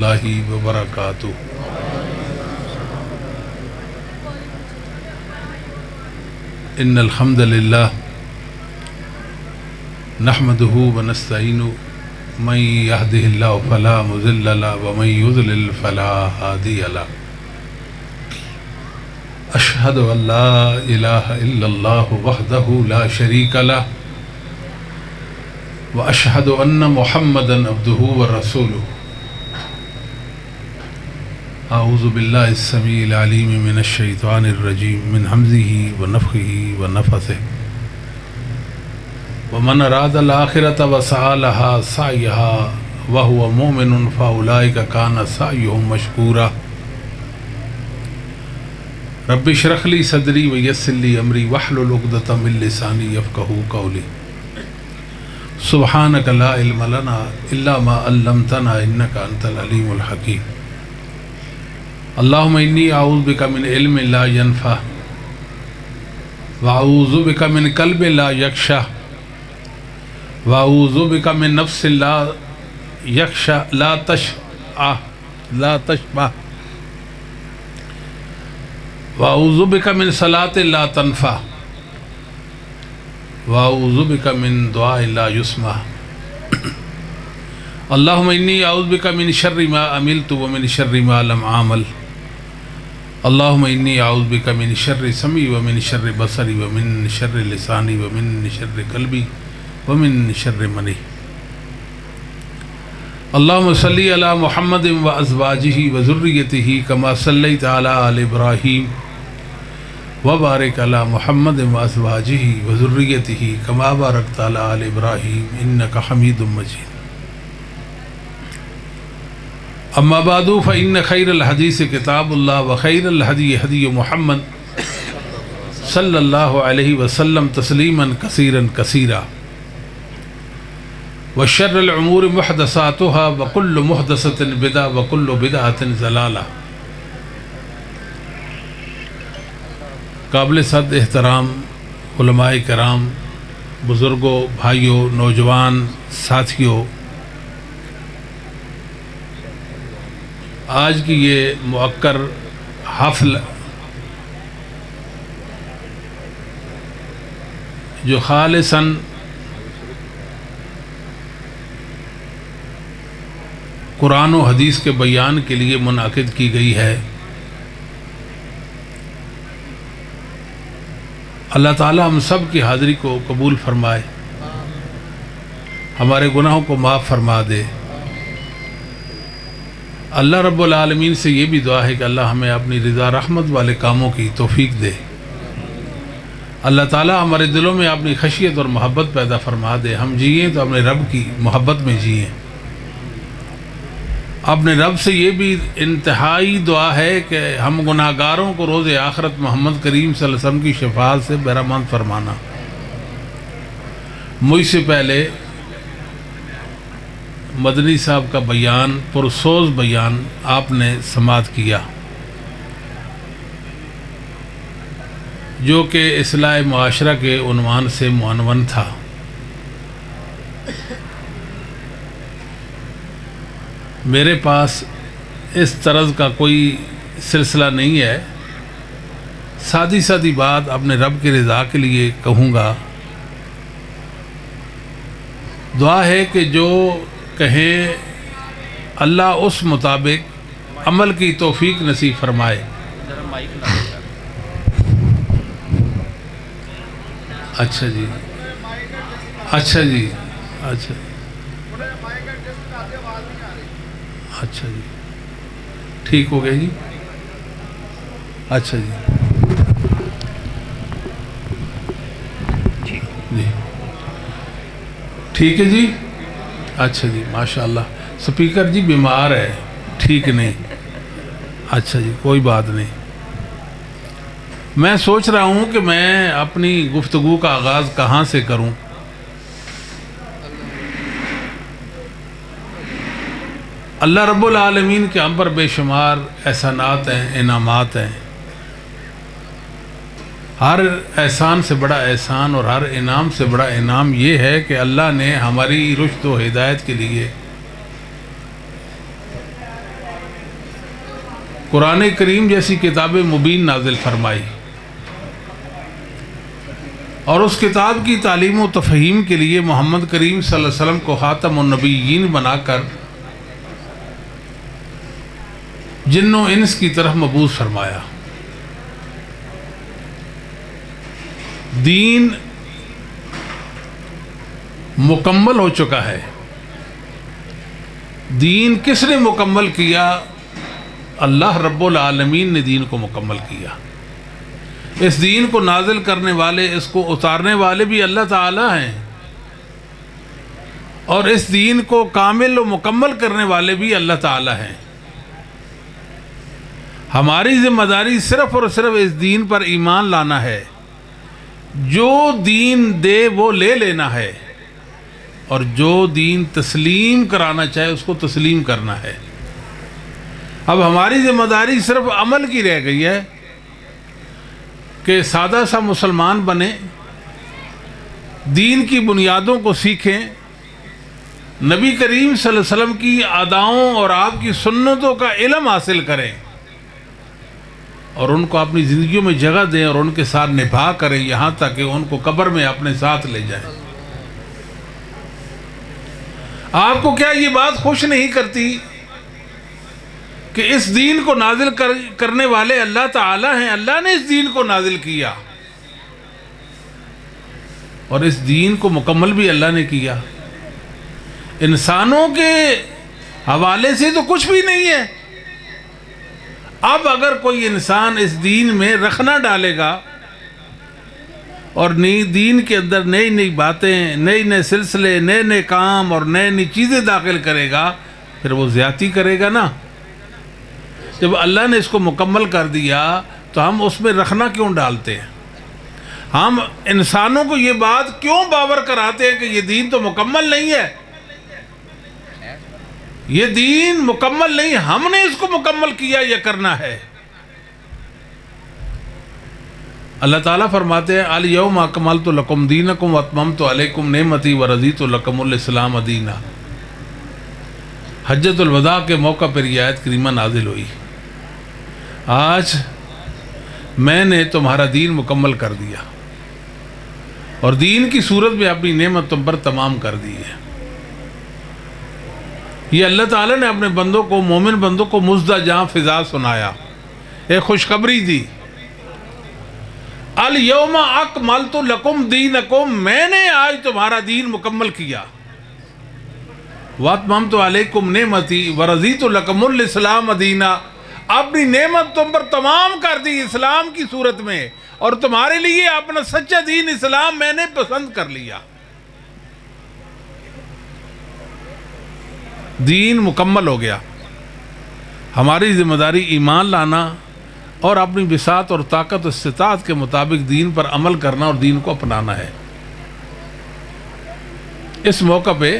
اللہ وبرکاتہ۔ ان الحمد للہ نحمده ونستعینه من يهده اللہ فلا مضل له ومن يضلل فلا هادی له۔ اشہد ان لا الہ الا اللہ وحدہ لا شریک له واشہد ان محمدا عبدہ ورسولہ۔ اعوذ باللہ السمیع العلیم من الشیطان الرجیم من حمزہ ونفخہ ونفثہ۔ ومن اراد الآخرۃ وسعی لها سعیها وهو مؤمن فاولئک کان سعیهم مشکورا۔ رب اشرح لی صدری ویسر لی امری واحلل عقدۃ من لسانی یفقہوا قولی۔ سبحانک لا علم لنا الا ما علمتنا انک انت العلیم الحکیم۔ اللہم انی اعوذ بک من علم لا ینفع واعوذ بک من قلب لا یخشع واعوذ بک من نفس لا یخشع لا تشبع واعوذ بک من صلاة لا تنفع واعوذ بک من دعاء لا یسمع۔ اللہم انی اعوذ بک من شر ما عملت ومن شر ما لم اعمل۔ اللہم انی اعوذ بک من شر سمعی ومن شر بصری ومن شر لسانی ومن شر قلبی ومن شر منی۔ اللہم صلی علی محمد وازواجہ وذریتہ کما صلیت علی آل ابراہیم وبارک علی محمد وازواجہ وذریتہ کما بارکت علی آل ابراہیم انک حمید مجید۔ اما بعد فإن خیر الحدیث کتاب اللہ وخیر الہدی ہدی محمد صلی اللہ علیہ وسلم تسلیما کثیرا کثیرا وشر الامور محدثاتها وكل محدثۃ بدعۃ وكل بدعۃ ضلالہ۔ قابل صد احترام علماء کرام، بزرگوں، بھائیوں، نوجوان ساتھیوں، آج کی یہ مؤکر حفل جو خالصاً قرآن و حدیث کے بیان کے لیے منعقد کی گئی ہے، اللہ تعالی ہم سب کی حاضری کو قبول فرمائے، ہمارے گناہوں کو معاف فرما دے۔ اللہ رب العالمین سے یہ بھی دعا ہے کہ اللہ ہمیں اپنی رضا رحمت والے کاموں کی توفیق دے۔ اللہ تعالیٰ ہمارے دلوں میں اپنی خشیت اور محبت پیدا فرما دے، ہم جئیں تو اپنے رب کی محبت میں جئیں۔ اپنے رب سے یہ بھی انتہائی دعا ہے کہ ہم گناہ گاروں کو روز آخرت محمد کریم صلی اللہ علیہ وسلم کی شفاعت سے بہرامند فرمانا۔ مجھ سے پہلے مدنی صاحب کا بیان، پرسوز بیان آپ نے سماعت کیا، جو کہ اصلاح معاشرہ کے عنوان سے معنون تھا۔ میرے پاس اس طرز کا کوئی سلسلہ نہیں ہے، سادی سادی بات اپنے رب کی رضا کے لیے کہوں گا۔ دعا ہے کہ جو کہیں اللہ اس مطابق عمل کی توفیق نصیب فرمائے۔ اچھا جی، اچھا جی، اچھا اچھا جی، ٹھیک ہو گیا جی، اچھا جی جی، ٹھیک ہے جی، اچھا جی، ماشاءاللہ۔ سپیکر جی بیمار ہے، ٹھیک نہیں، اچھا جی، کوئی بات نہیں۔ میں سوچ رہا ہوں کہ میں اپنی گفتگو کا آغاز کہاں سے کروں۔ اللہ رب العالمین کے ہم پر بے شمار احسانات ہیں، انعامات ہیں۔ ہر احسان سے بڑا احسان اور ہر انعام سے بڑا انعام یہ ہے کہ اللہ نے ہماری رشد و ہدایت کے لیے قرآن کریم جیسی کتاب مبین نازل فرمائی، اور اس کتاب کی تعلیم و تفہیم کے لیے محمد کریم صلی اللہ علیہ وسلم کو خاتم النبیین بنا کر جن و انس کی طرف مبعوث فرمایا۔ دین مکمل ہو چکا ہے۔ دین کس نے مکمل کیا؟ اللہ رب العالمین نے دین کو مکمل کیا۔ اس دین کو نازل کرنے والے، اس کو اتارنے والے بھی اللہ تعالی ہیں، اور اس دین کو کامل و مکمل کرنے والے بھی اللہ تعالی ہیں۔ ہماری ذمہ داری صرف اور صرف اس دین پر ایمان لانا ہے، جو دین دے وہ لے لینا ہے، اور جو دین تسلیم کرانا چاہے اس کو تسلیم کرنا ہے۔ اب ہماری ذمہ داری صرف عمل کی رہ گئی ہے کہ سادہ سا مسلمان بنیں، دین کی بنیادوں کو سیکھیں، نبی کریم صلی اللہ علیہ وسلم کی اداؤں اور آپ کی سنتوں کا علم حاصل کریں، اور ان کو اپنی زندگیوں میں جگہ دیں اور ان کے ساتھ نبھا کریں، یہاں تک کہ ان کو قبر میں اپنے ساتھ لے جائیں۔ آپ کو کیا یہ بات خوش نہیں کرتی کہ اس دین کو نازل کرنے والے اللہ تعالی ہیں؟ اللہ نے اس دین کو نازل کیا، اور اس دین کو مکمل بھی اللہ نے کیا۔ انسانوں کے حوالے سے تو کچھ بھی نہیں ہے۔ اب اگر کوئی انسان اس دین میں رخنا ڈالے گا اور نئی دین کے اندر نئی نئی باتیں، نئے نئے سلسلے، نئے نئے کام اور نئی نئی چیزیں داخل کرے گا، پھر وہ زیادتی کرے گا نا۔ جب اللہ نے اس کو مکمل کر دیا تو ہم اس میں رکھنا کیوں ڈالتے ہیں؟ ہم انسانوں کو یہ بات کیوں باور کراتے ہیں کہ یہ دین تو مکمل نہیں ہے؟ یہ دین مکمل نہیں، ہم نے اس کو مکمل کیا، یہ کرنا ہے۔ اللہ تعالیٰ فرماتے ہیں الیوم اکملت لکم دینکم واتممت علیکم نعمتی ورضیت لکم الاسلام دینا۔ حجۃ الوداع کے موقع پر یہ آیت کریمہ نازل ہوئی، آج میں نے تمہارا دین مکمل کر دیا، اور دین کی صورت میں اپنی نعمت تم پر تمام کر دی ہے۔ یہ اللہ تعالیٰ نے اپنے بندوں کو، مومن بندوں کو مزدہ جہاں فضا سنایا، ایک خوشخبری دی۔ الیوم اکملت لکم دینکم، میں نے آج تمہارا دین مکمل کیا۔ واتممت علیکم نعمتی ورضیت لکم الاسلام دینا، اپنی نعمت تم پر تمام کر دی اسلام کی صورت میں، اور تمہارے لیے اپنا سچا دین اسلام میں نے پسند کر لیا۔ دین مکمل ہو گیا۔ ہماری ذمہ داری ایمان لانا اور اپنی بساط اور طاقت و استطاعت کے مطابق دین پر عمل کرنا اور دین کو اپنانا ہے۔ اس موقع پہ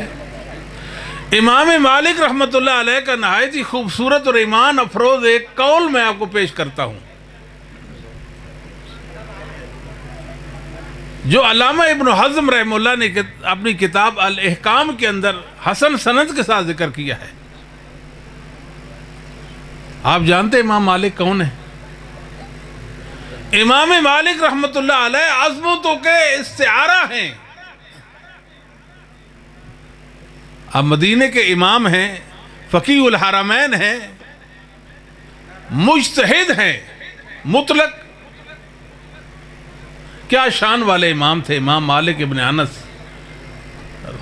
امام مالک رحمۃ اللہ علیہ کا نہایت ہی خوبصورت اور ایمان افروز ایک قول میں آپ کو پیش کرتا ہوں، جو علامہ ابن حزم رحمہ اللہ نے اپنی کتاب الاحکام کے اندر حسن سند کے ساتھ ذکر کیا ہے۔ آپ جانتے ہیں امام مالک کون ہے؟ امام مالک رحمۃ اللہ علیہ عظمتوں کے استعارہ ہیں۔ اب مدینے کے امام ہیں، فقیہ الحرمین ہیں، مجتہد ہیں مطلق۔ کیا شان والے امام تھے امام مالک ابن انس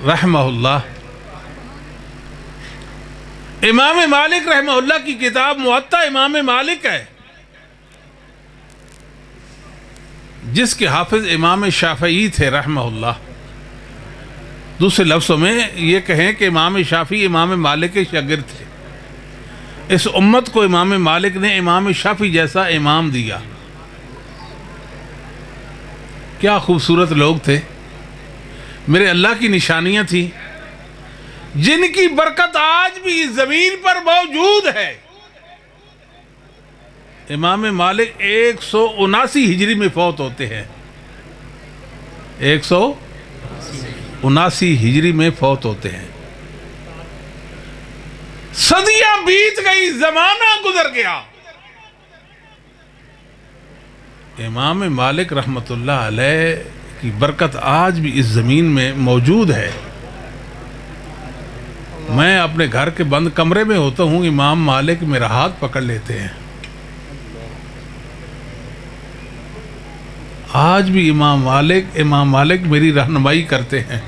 رحمہ اللہ۔ امام مالک رحمہ اللہ کی کتاب موطا امام مالک ہے، جس کے حافظ امام شافعی تھے رحمہ اللہ۔ دوسرے لفظوں میں یہ کہیں کہ امام شافعی امام مالک کے شاگرد تھے۔ اس امت کو امام مالک نے امام شافعی جیسا امام دیا۔ کیا خوبصورت لوگ تھے، میرے اللہ کی نشانیاں تھیں جن کی برکت آج بھی زمین پر موجود ہے۔ امام مالک 179 ہجری میں فوت ہوتے ہیں، 179 ہجری میں فوت ہوتے ہیں۔ صدیاں بیت گئی، زمانہ گزر گیا، امام مالک رحمۃ اللہ علیہ کی برکت آج بھی اس زمین میں موجود ہے. میں اپنے گھر کے بند کمرے میں ہوتا ہوں، امام مالک میرا ہاتھ پکڑ لیتے ہیں. آج بھی امام مالک میری رہنمائی کرتے ہیں.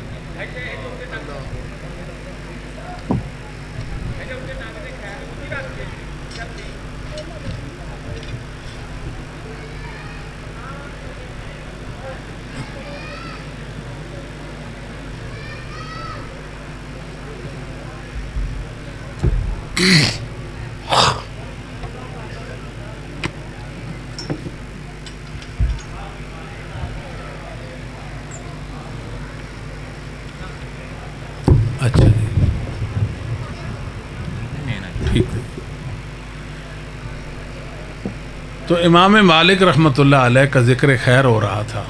اچھا جی، ٹھیک ہے. تو امام مالک رحمۃ اللہ علیہ کا ذکر خیر ہو رہا تھا.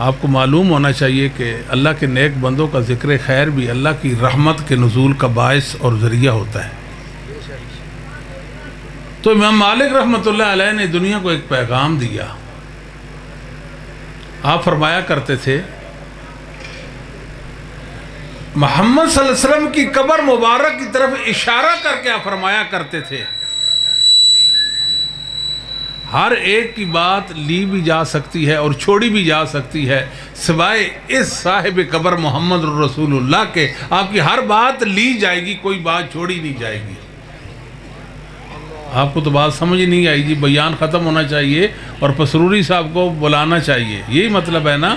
آپ کو معلوم ہونا چاہیے کہ اللہ کے نیک بندوں کا ذکر خیر بھی اللہ کی رحمت کے نزول کا باعث اور ذریعہ ہوتا ہے. تو امام مالک رحمۃ اللہ علیہ نے دنیا کو ایک پیغام دیا. آپ فرمایا کرتے تھے، محمد صلی اللہ علیہ وسلم کی قبر مبارک کی طرف اشارہ کر کے آپ فرمایا کرتے تھے، ہر ایک کی بات لی بھی جا سکتی ہے اور چھوڑی بھی جا سکتی ہے سوائے اس صاحب قبر محمد رسول اللہ کے. آپ کی ہر بات لی جائے گی، کوئی بات چھوڑی نہیں جائے گی. آپ کو تو بات سمجھ نہیں آئی جی، بیان ختم ہونا چاہیے اور پسروری صاحب کو بلانا چاہیے، یہی مطلب ہے نا.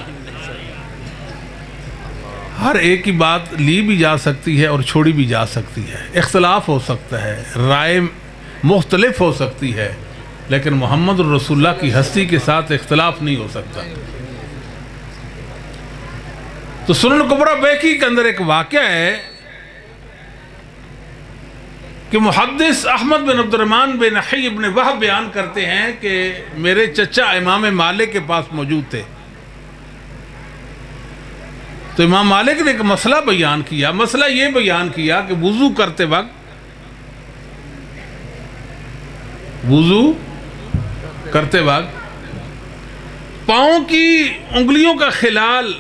ہر ایک کی بات لی بھی جا سکتی ہے اور چھوڑی بھی جا سکتی ہے، اختلاف ہو سکتا ہے، رائے مختلف ہو سکتی ہے، لیکن محمد رسول اللہ کی ہستی کے ساتھ اختلاف نہیں ہو سکتا. تو سنن کبریٰ بیہقی کے اندر ایک واقعہ ہے کہ محدث احمد بن عبد الرحمن بن حی بن وہب بیان کرتے ہیں کہ میرے چچا امام مالک کے پاس موجود تھے. تو امام مالک نے ایک مسئلہ بیان کیا. مسئلہ یہ بیان کیا کہ وضو کرتے وقت پاؤں کی انگلیوں کا خلال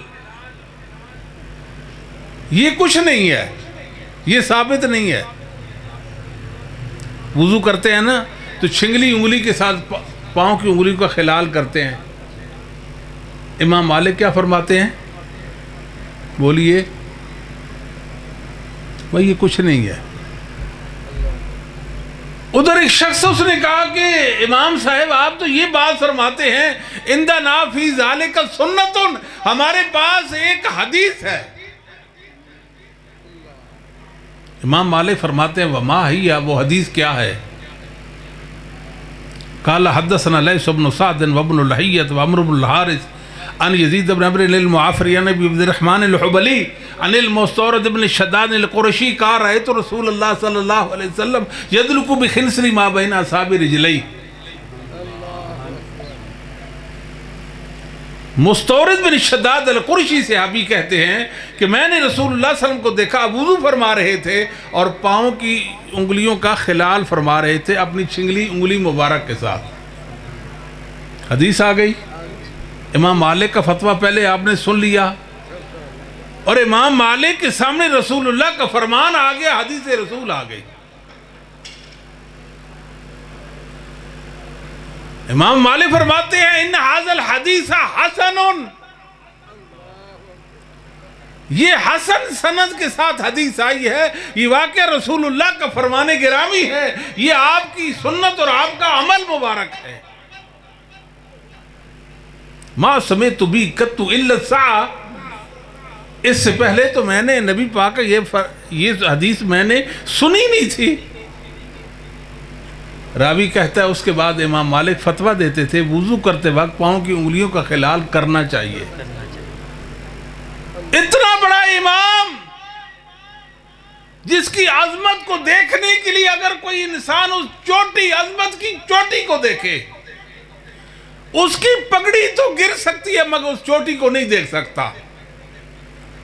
یہ کچھ نہیں ہے، یہ ثابت نہیں ہے. وضو کرتے ہیں نا تو چھنگلی انگلی کے ساتھ پاؤں کی انگلی کا خلال کرتے ہیں. امام مالک کیا فرماتے ہیں؟ بولیے بھائی یہ کچھ نہیں ہے. ادھر ایک شخص اس نے کہا کہ امام صاحب آپ تو یہ بات فرماتے ہیں عندنا فی ذالک سنت، ہمارے پاس ایک حدیث ہے. امام مالک فرماتے ہیں وما ہی، وہ حدیث کیا ہے؟ قال حدثنا لیث بن سعد وابن لہیۃ وعمر بن الحارث عن یزید بن عمرو المعافری عن ابی عبد الرحمن الحبلی عن المستورد بن شداد القرشی قال رأیت رسول اللہ صلی اللہ علیہ وسلم یدلک بخنصر ما بین اصابع رجلیہ. مستورد بن شداد القرشی صحابی کہتے ہیں کہ میں نے رسول اللہ صلی اللہ علیہ وسلم کو دیکھا، وضو فرما رہے تھے اور پاؤں کی انگلیوں کا خلال فرما رہے تھے اپنی چھنگلی انگلی مبارک کے ساتھ. حدیث آ گئی. امام مالک کا فتویٰ پہلے آپ نے سن لیا اور امام مالک کے سامنے رسول اللہ کا فرمان آ گیا، حدیث رسول آ گئی. امام مالک فرماتے ہیں ان ھذا الحدیث حسن، یہ حسن سند کے ساتھ حدیث آئی ہے، یہ واقعہ رسول اللہ کا فرمان گرامی ہے، یہ آپ کی سنت اور آپ کا عمل مبارک ہے. ما سمعت بی قط الا الساعہ، اس سے پہلے تو میں نے نبی پاک یہ حدیث میں نے سنی نہیں تھی. راوی کہتا ہے اس کے بعد امام مالک فتویٰ دیتے تھے وضو کرتے وقت پاؤں کی انگلیوں کا خلال کرنا چاہیے. اتنا بڑا امام جس کی عظمت کو دیکھنے کے لیے اگر کوئی انسان اس چوٹی، عظمت کی چوٹی کو دیکھے، اس کی پگڑی تو گر سکتی ہے مگر اس چوٹی کو نہیں دیکھ سکتا.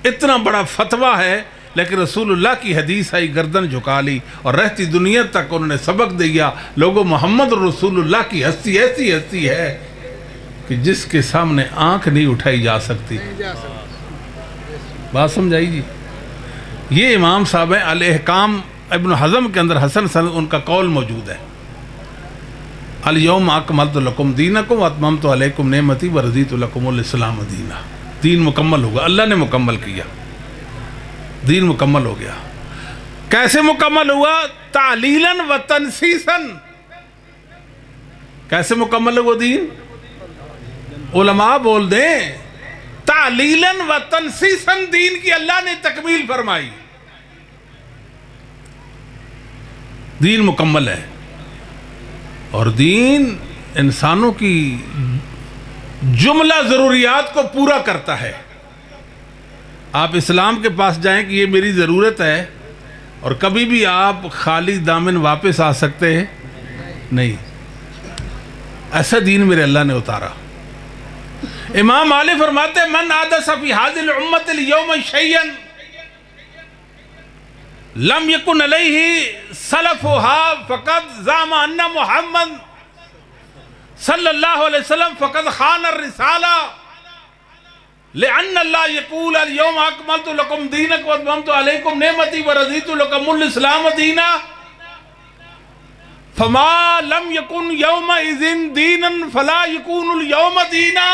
اتنا بڑا فتویٰ ہے لیکن رسول اللہ کی حدیث آئی، گردن جھکا لی، اور رہتی دنیا تک انہوں نے سبق دیا، لوگوں محمد رسول اللہ کی ہستی ایسی ہستی ہے کہ جس کے سامنے آنکھ نہیں اٹھائی جا سکتی۔ بات سمجھائی جی؟ یہ امام صاحب ہیں، الاحکام ابن حزم کے اندر حسن سند ان کا قول موجود ہے، الیوم اکملت لکم دینکم واتممت علیکم نعمتی ورضیت لکم الاسلام دینا۔ دین مکمل ہوگا، اللہ نے مکمل کیا، دین مکمل ہو گیا۔ کیسے مکمل ہوا؟ تعلیلاً و تنسیساً۔ کیسے مکمل ہوا دین؟ علماء بول دیں، تعلیلاً و تنسیساً دین کی اللہ نے تکمیل فرمائی، دین مکمل ہے۔ اور دین انسانوں کی جملہ ضروریات کو پورا کرتا ہے۔ آپ اسلام کے پاس جائیں کہ یہ میری ضرورت ہے، اور کبھی بھی آپ خالی دامن واپس آ سکتے ہیں نہیں، ایسا دین میرے اللہ نے اتارا۔ امام مالک فرماتے ہیں من حدث فی هذه الامت اليوم شيئا لم يكن علیہ سلفها فقد زعم ان محمد صلی اللہ علیہ وسلم فقد خان الرسالہ لأن اللہ یقول اليوم اکملت لکم دینکم واتممت علیکم نعمتی ورضیت لکم الاسلام دینا فما لم یکن یومئذ دینا فلا یکون اليوم دینا۔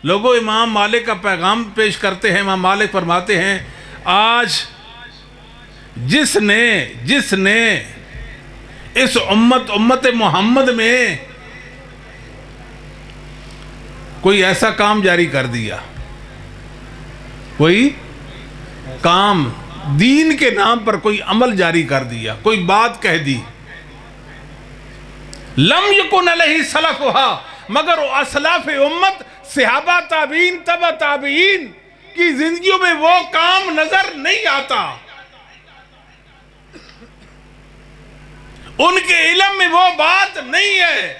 لوگوں امام مالک کا پیغام پیش کرتے ہیں۔ امام مالک فرماتے ہیں آج جس نے اس امت محمد میں کوئی ایسا کام جاری کر دیا، کوئی کام دین کے نام پر کوئی عمل جاری کر دیا، کوئی بات کہہ دی، لم یکن علیہ سلفہا، مگر اسلاف امت صحابہ تابعین تبع تابعین کی زندگیوں میں وہ کام نظر نہیں آتا، ان کے علم میں وہ بات نہیں ہے۔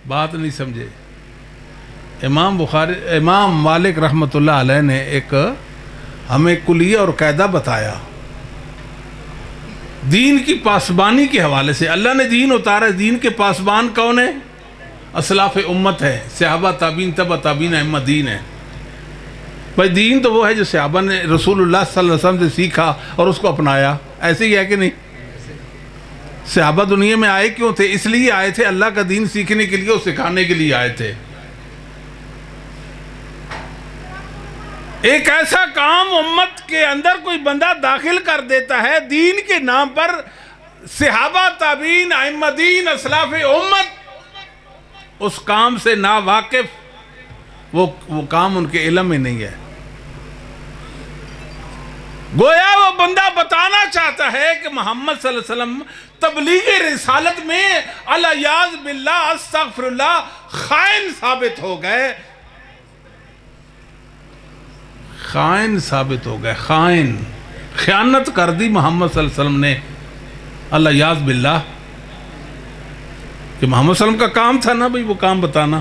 بات نہیں سمجھے؟ امام مالک رحمت اللہ علیہ نے ایک ہمیں کلیہ اور قاعدہ بتایا دین کی پاسبانی کے حوالے سے۔ اللہ نے دین اتارا، دین کے پاسبان کون ہے؟ اسلاف امت ہے، صحابہ تابعین تبع تابعین ائمہ دین ہے۔ بھائی دین تو وہ ہے جو صحابہ نے رسول اللہ صلی اللہ علیہ وسلم سے سیکھا اور اس کو اپنایا، ایسے ہی ہے کہ نہیں؟ صحابہ دنیا میں آئے کیوں تھے؟ اس لیے آئے تھے اللہ کا دین سیکھنے کے لیے اور سکھانے کے لیے آئے تھے۔ ایک ایسا کام امت کے اندر کوئی بندہ داخل کر دیتا ہے دین کے نام پر، صحابہ تابعین ائمہ دین اسلاف امت اس کام سے نا واقف، وہ کام ان کے علم میں نہیں ہے۔ گویا وہ بندہ بتانا چاہتا ہے کہ محمد صلی اللہ علیہ وسلم تبلیغ رسالت میں الیاذ باللہ استغفر اللہ خائن ثابت ہو گئے، خائن ثابت ہو گئے، خائن، خیانت کر دی محمد صلی اللہ علیہ وسلم نے، الیاذ باللہ۔ کہ محمد صلی اللہ علیہ وسلم کا کام تھا نا بھئی وہ کام بتانا،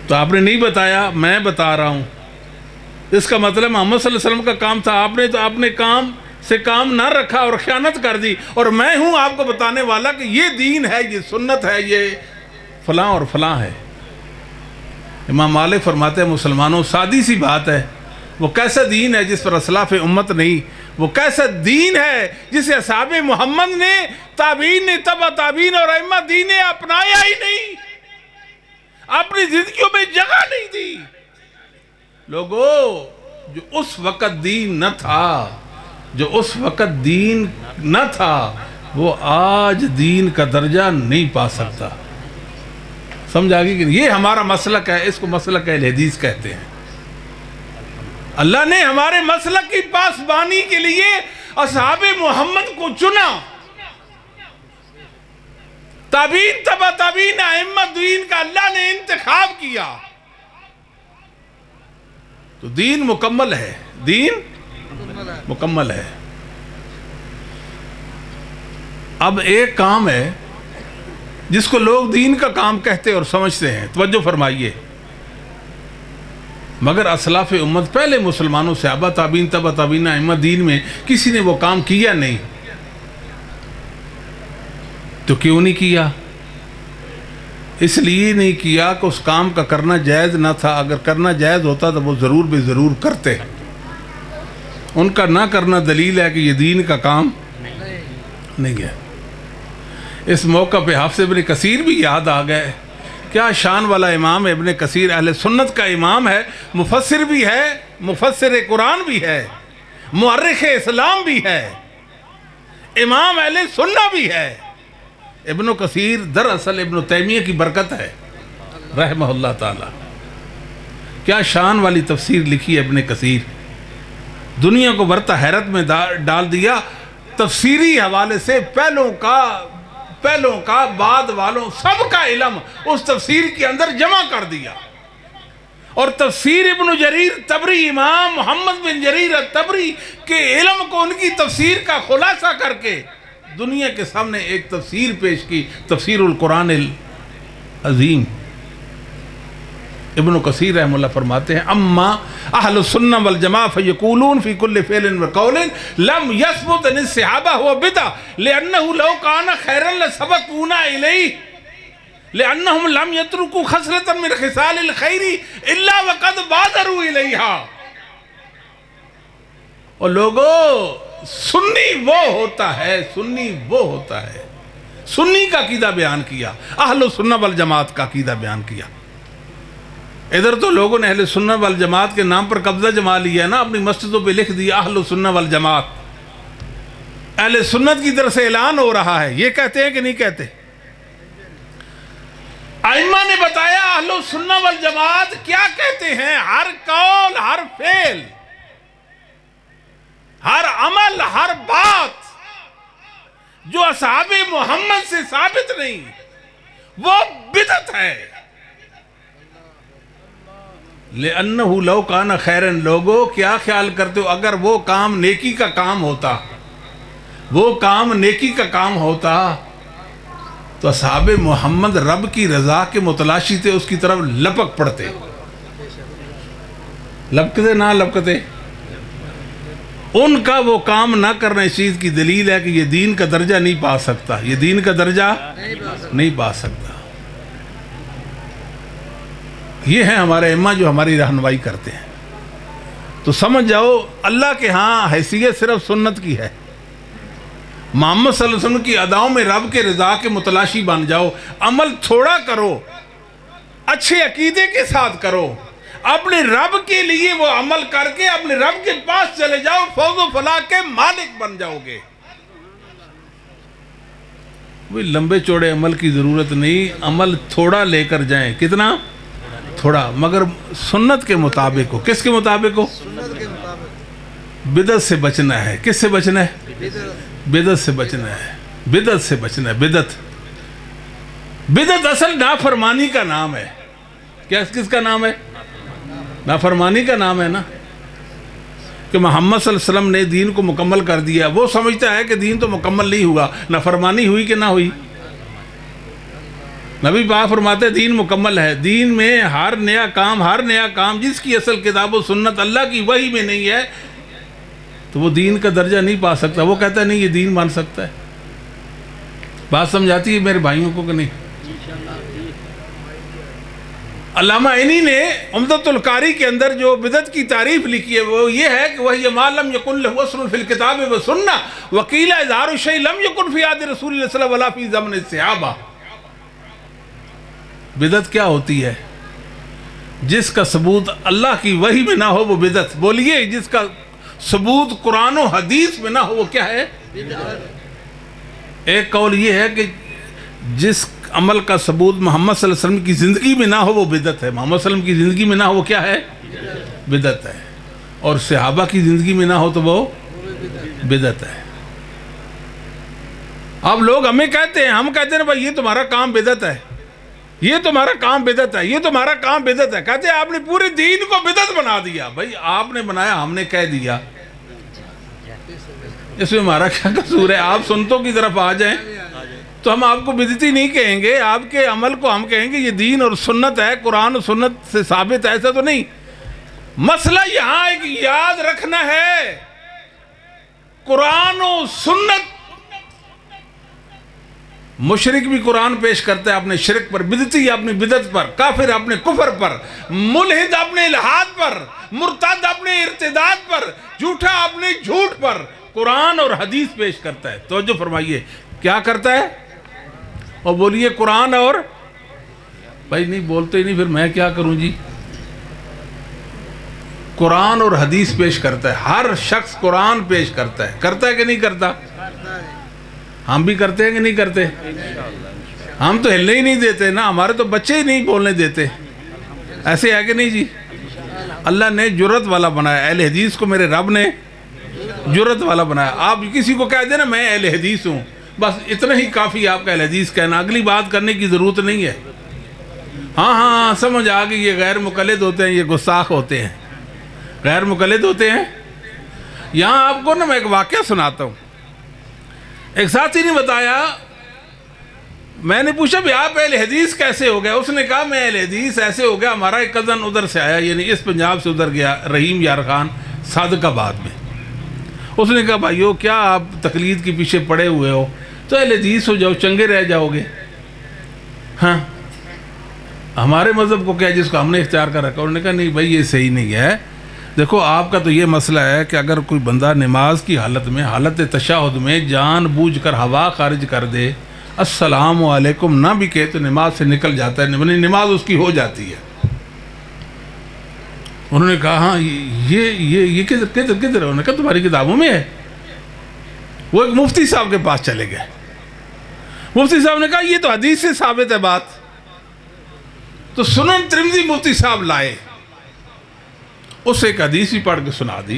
تو آپ نے نہیں بتایا، میں بتا رہا ہوں، اس کا مطلب محمد صلی اللہ علیہ وسلم کا کام تھا، آپ نے تو اپنے کام سے کام نہ رکھا اور خیانت کر دی، اور میں ہوں آپ کو بتانے والا کہ یہ دین ہے، یہ سنت ہے، یہ فلاں اور فلاں ہے۔ امام مالک فرماتے ہیں مسلمانوں سادی سی بات ہے، وہ کیسا دین ہے جس پر اسلاف امت نہیں، وہ کیسا دین ہے جسے اصحاب محمد نے، تابعین نے، تبع تابعین اور ائمہ دین نے اپنایا ہی نہیں، اپنی زندگیوں میں جگہ نہیں دی۔ لوگوں جو اس وقت دین نہ تھا، جو اس وقت دین نہ تھا، وہ آج دین کا درجہ نہیں پا سکتا۔ سمجھ آگئی کہ یہ ہمارا مسلک ہے، اس کو مسلک اہل حدیث کہتے ہیں۔ اللہ نے ہمارے مسلک کی پاسبانی کے لیے اصحاب محمد کو چنا، تابعین تبع تابعین ائمہ دین کا اللہ نے انتخاب کیا، تو دین مکمل ہے، دین مکمل ہے۔ اب ایک کام ہے جس کو لوگ دین کا کام کہتے اور سمجھتے ہیں، توجہ فرمائیے، مگر اسلاف امت پہلے مسلمانوں صحابہ تابعین تبع تابعین ائمہ دین میں کسی نے وہ کام کیا نہیں. تو کیوں نہیں کیا؟ اس لیے نہیں کیا کہ اس کام کا کرنا جائز نہ تھا. اگر کرنا جائز ہوتا تو وہ ضرور بے ضرور کرتے. ان کا نہ کرنا دلیل ہے کہ یہ دین کا کام نہیں ہے. اس موقع پہ حافظ ابن کثیر بھی یاد آ گئے. کیا شان والا امام ہے ابن کثیر، اہل سنت کا امام ہے، مفسر بھی ہے، مفسر قرآن بھی ہے، مؤرخ اسلام بھی ہے، امام اہل سنت بھی ہے. ابن کثیر دراصل ابن تیمیہ کی برکت ہے رحمہ اللہ تعالی. کیا شان والی تفسیر لکھی ہے ابن کثیر، دنیا کو برتہ حیرت میں ڈال دیا. تفسیری حوالے سے پہلوں کا بعد والوں سب کا علم اس تفسیر کے اندر جمع کر دیا. اور تفسیر ابن جریر طبری، امام محمد بن جریر الطبری کے علم کو ان کی تفسیر کا خلاصہ کر کے دنیا کے سامنے ایک تفسیر پیش کی، تفسیر القرآن العظیم. ابن کثیر رحمہ اللہ فرماتے ہیں اما اہل السنہ والجماعہ فیقولون فی کل فعل وقول لم یثبت ان الصحابہ هو بدعہ لانہ لو کان خیرا لسبقونا الیہ لانہم لم یترکوا خصلۃ من خصال الخیر الا وقد بادروا الیہا. اور لوگوں، سنی وہ ہوتا ہے سنی کا عقیدہ بیان کیا، اہل السنہ والجماعت کا عقیدہ بیان کیا. ادھر تو لوگوں نے اہل سنت والجماعت کے نام پر قبضہ جما لیا ہے نا، اپنی مسجدوں پہ لکھ دیا اہل سنت والجماعت. اہل سنت کی طرف سے اعلان ہو رہا ہے. یہ کہتے ہیں کہ نہیں کہتے؟ ائمہ نے بتایا اہل سنت والجماعت کیا کہتے ہیں. ہر قول، ہر فعل، ہر عمل، ہر بات جو اصحاب محمد سے ثابت نہیں وہ بدعت ہے. لِأَنَّهُ لَوْ كَانَ خَيْرًا. لوگوں کیا خیال کرتے ہو اگر وہ کام نیکی کا کام ہوتا تو اصحاب محمد رب کی رضا کے متلاشی تھے، اس کی طرف لپک پڑتے. لپکتے نہ لپکتے؟ ان کا وہ کام نہ کرنا اس چیز کی دلیل ہے کہ یہ دین کا درجہ نہیں پا سکتا، یہ دین کا درجہ نہیں پا سکتا. یہ ہیں ہمارے ائمہ جو ہماری رہنمائی کرتے ہیں. تو سمجھ جاؤ اللہ کے ہاں حیثیت صرف سنت کی ہے. محمد صلی اللہ علیہ وسلم کی اداؤں میں رب کے رضا کے متلاشی بن جاؤ. عمل تھوڑا کرو، اچھے عقیدے کے ساتھ کرو، اپنے رب کے لیے وہ عمل کر کے اپنے رب کے پاس چلے جاؤ، فوز و فلاح کے مالک بن جاؤ گے. وہ لمبے چوڑے عمل کی ضرورت نہیں. عمل تھوڑا لے کر جائیں. کتنا؟ تھوڑا، مگر سنت کے مطابق ہو. کس کے مطابق ہو؟ بدعت سے بچنا ہے. کس سے بچنا ہے؟ بدعت سے بچنا ہے. بدعت سے بچنا ہے. بدعت اصل نافرمانی کا نام ہے. کیا کس کا نام ہے؟ نافرمانی کا نام ہے نا. کہ محمد صلی اللہ علیہ وسلم نے دین کو مکمل کر دیا، وہ سمجھتا ہے کہ دین تو مکمل نہیں ہوا. نافرمانی ہوئی کہ نہ ہوئی؟ نبی پاک فرماتے ہیں دین مکمل ہے. دین میں ہر نیا کام جس کی اصل کتاب و سنت اللہ کی وحی میں نہیں ہے تو وہ دین کا درجہ نہیں پا سکتا. وہ کہتا ہے نہیں یہ دین مان سکتا ہے. بات سمجھاتی ہے میرے بھائیوں کو کہ نہیں؟ علامہ عینی نے عمدۃ القاری کے اندر جو بدعت کی تعریف لکھی ہے وہ یہ ہے کہ وَهِيَ مَا لَمْ يَكُنْ لَهُ أَصْلٌ فِي الْكِتَابِ وَالسُّنَّةِ وَقِيلَ إِظْهَارُ الشَّيْءِ لَمْ يَكُنْ فِي عَهْدِ رَسُولِ اللَّهِ صَلَّى اللَّهُ عَلَيْهِ وسلم وَلَا فِي زَمْنِ الصَّحَابَةِ. بدعت کیا ہوتی ہے؟ جس کا ثبوت اللہ کی وحی میں نہ ہو وہ بدعت. بولیے، جس کا ثبوت قرآن و حدیث میں نہ ہو وہ کیا ہے؟ ایک قول یہ ہے کہ جس عمل کا ثبوت محمد صلی اللہ علیہ وسلم کی زندگی میں نہ ہو وہ بدعت ہے. محمد صلی اللہ علیہ وسلم کی زندگی میں نہ ہو وہ کیا ہے؟ بدعت ہے. اور صحابہ کی زندگی میں نہ ہو تو وہ بدعت ہے. اب لوگ ہمیں کہتے ہیں، ہم کہتے ہیں بھائی یہ تمہارا کام بدعت ہے، یہ تمہارا کام بدعت ہے، یہ تمہارا کام بدعت ہے. کہتے ہیں آپ نے پورے دین کو بدعت بنا دیا. بھائی آپ نے بنایا، ہم نے کہہ دیا، اس میں ہمارا کیا قصور ہے؟ آپ سنتوں کی طرف آ جائیں تو ہم آپ کو بدعتی نہیں کہیں گے. آپ کے عمل کو ہم کہیں گے یہ دین اور سنت ہے، قرآن و سنت سے ثابت ہے. ایسا تو نہیں مسئلہ یہاں ایک یاد رکھنا ہے، قرآن و سنت. مشرک بھی قرآن پیش کرتا ہے اپنے شرک پر، بدعتی اپنی بدعت پر، کافر اپنے کفر پر، ملحد اپنے الحاد پر، مرتد اپنے ارتداد پر، جھوٹا اپنے جھوٹ پر. قرآن اور حدیث پیش کرتا ہے. توجہ فرمائیے، کیا کرتا ہے؟ اور بولیے قرآن اور، بھائی نہیں بولتے ہی نہیں، پھر میں کیا کروں جی؟ قرآن اور حدیث پیش کرتا ہے. ہر شخص قرآن پیش کرتا ہے کہ نہیں کرتا؟ ہم بھی کرتے ہیں کہ نہیں کرتے؟ ہم تو ہلنے ہی نہیں دیتے نا، ہمارے تو بچے ہی نہیں بولنے دیتے. ایسے ہے کہ نہیں جی؟ اللہ نے جرت والا بنایا، اہل حدیث کو میرے رب نے جرت والا بنایا. آپ کسی کو کہہ دیں نا میں اہل حدیث ہوں، بس اتنا ہی کافی آپ کا اہل حدیث کہنا، اگلی بات کرنے کی ضرورت نہیں ہے. ہاں سمجھ آ گئی، یہ غیر مقلد ہوتے ہیں، یہ گستاخ ہوتے ہیں، غیر مقلد ہوتے ہیں. یہاں آپ کو نا میں ایک واقعہ سناتا ہوں. ایک ساتھی نے بتایا، میں نے پوچھا بھی آپ اہل حدیث کیسے ہو گئے؟ اس نے کہا میں اہل حدیث ایسے ہو گیا، ہمارا ایک کزن ادھر سے آیا، یعنی اس پنجاب سے ادھر گیا، رحیم یار خان صادق آباد میں. اس نے کہا بھائیو کیا آپ تقلید کے پیچھے پڑے ہوئے ہو؟ تو اہل حدیث ہو جاؤ، چنگے رہ جاؤ گے. ہاں ہمارے مذہب کو کیا جس کو ہم نے اختیار کر رکھا؟ انہوں نے کہا نہیں بھائی یہ صحیح نہیں ہے. دیکھو آپ کا تو یہ مسئلہ ہے کہ اگر کوئی بندہ نماز کی حالت میں، حالت تشہد میں جان بوجھ کر ہوا خارج کر دے، السلام علیکم نہ بھی کہے تو نماز سے نکل جاتا ہے، نماز اس کی ہو جاتی ہے. انہوں نے کہا ہاں یہ کدھر؟ انہوں نے کہا تمہاری کتابوں میں ہے. وہ ایک مفتی صاحب کے پاس چلے گئے. مفتی صاحب نے کہا یہ تو حدیث سے ثابت ہے بات. تو سنن ترمذی مفتی صاحب لائے، اس ایک حدیث ہی پڑھ کے سنا دی.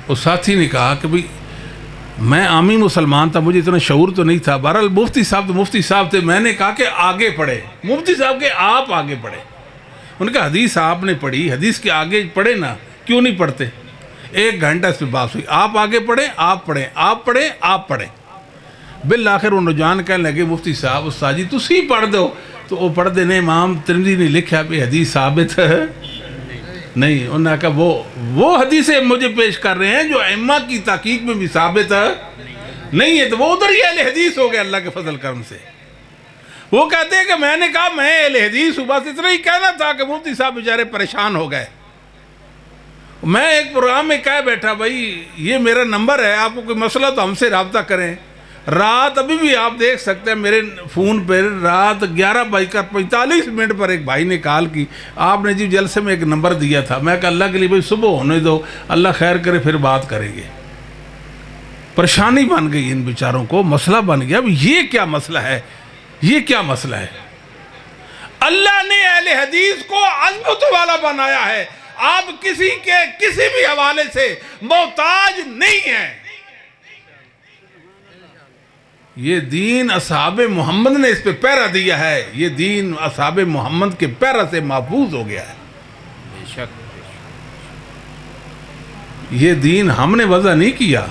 اس ساتھی نے کہا کہ بھئی میں عامی مسلمان تھا، مجھے اتنا شعور تو نہیں تھا. بہرحال مفتی صاحب تو مفتی صاحب تھے. میں نے کہا کہ آگے پڑھے. مفتی صاحب کے آپ آگے پڑھے. ان کا حدیث آپ نے پڑھی، حدیث کے آگے پڑھے نا، کیوں نہیں پڑھتے؟ 1 گھنٹہ اس پہ بات ہوئی، آپ آگے پڑھیں، آپ پڑھیں، آپ پڑھیں، آپ پڑھیں. بالآخر وہ نوجوان کہنے لگے مفتی صاحب استاد جی تسی پڑھ دو. تو وہ پڑھ دینے امام ترمذی نے لکھا بھی حدیث ثابت ہے نہیں. انہوں نے کہا وہ حدیثیں مجھے پیش کر رہے ہیں جو ائمہ کی تحقیق میں بھی ثابت ہے نہیں ہے. تو وہ ادھر ہی اہل حدیث ہو گئے اللہ کے فضل کرم سے. وہ کہتے ہیں کہ میں نے کہا میں اہل حدیث ہوں، بس اتنا ہی کہنا تھا کہ مفتی صاحب بیچارے پریشان ہو گئے. میں ایک پروگرام میں کہہ بیٹھا بھائی یہ میرا نمبر ہے، آپ کو کوئی مسئلہ تو ہم سے رابطہ کریں. رات ابھی بھی آپ دیکھ سکتے ہیں میرے فون پر رات 11:45 پر ایک بھائی نے کال کی، آپ نے جی جلسے میں ایک نمبر دیا تھا. میں کہا اللہ کے لیے بھائی صبح ہونے دو، اللہ خیر کرے پھر بات کریں گے. پریشانی بن گئی ان بیچاروں کو، مسئلہ بن گیا. اب یہ کیا مسئلہ ہے؟ یہ کیا مسئلہ ہے؟ اللہ نے اہل حدیث کو عظمت والا بنایا ہے. آپ کسی کے کسی بھی حوالے سے محتاج نہیں ہیں. یہ دین اصحاب محمد نے اس پہ پیرا دیا ہے. یہ دین اصحاب محمد کے پیرا سے محفوظ ہو گیا ہے. یہ دین ہم نے وضع نہیں کیا،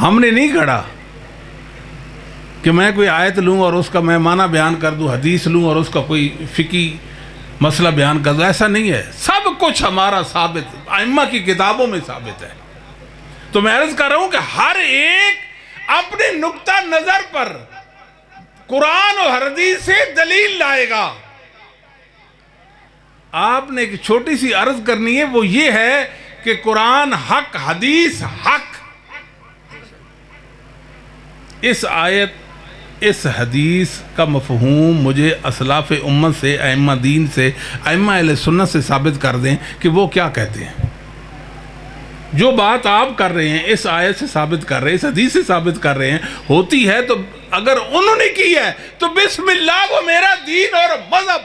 ہم نے نہیں گھڑا کہ میں کوئی آیت لوں اور اس کا میں معنی بیان کر دوں، حدیث لوں اور اس کا کوئی فقہی مسئلہ بیان کر دوں. ایسا نہیں ہے. سب کچھ ہمارا ثابت ائمہ کی کتابوں میں ثابت ہے. تو میں عرض کر رہا ہوں کہ ہر ایک اپنے نقطہ نظر پر قرآن اور حدیث سے دلیل لائے گا. آپ نے ایک چھوٹی سی عرض کرنی ہے، وہ یہ ہے کہ قرآن حق، حدیث حق. اس آیت، اس حدیث کا مفہوم مجھے اسلاف امت سے، ائمہ دین سے، ائمہ اہل سنت سے ثابت کر دیں کہ وہ کیا کہتے ہیں. جو بات آپ کر رہے ہیں اس آیت سے ثابت کر رہے ہیں، اس حدیث سے ثابت کر رہے ہیں، ہوتی ہے تو اگر انہوں نے کی ہے تو بسم اللہ وہ میرا دین اور مذہب.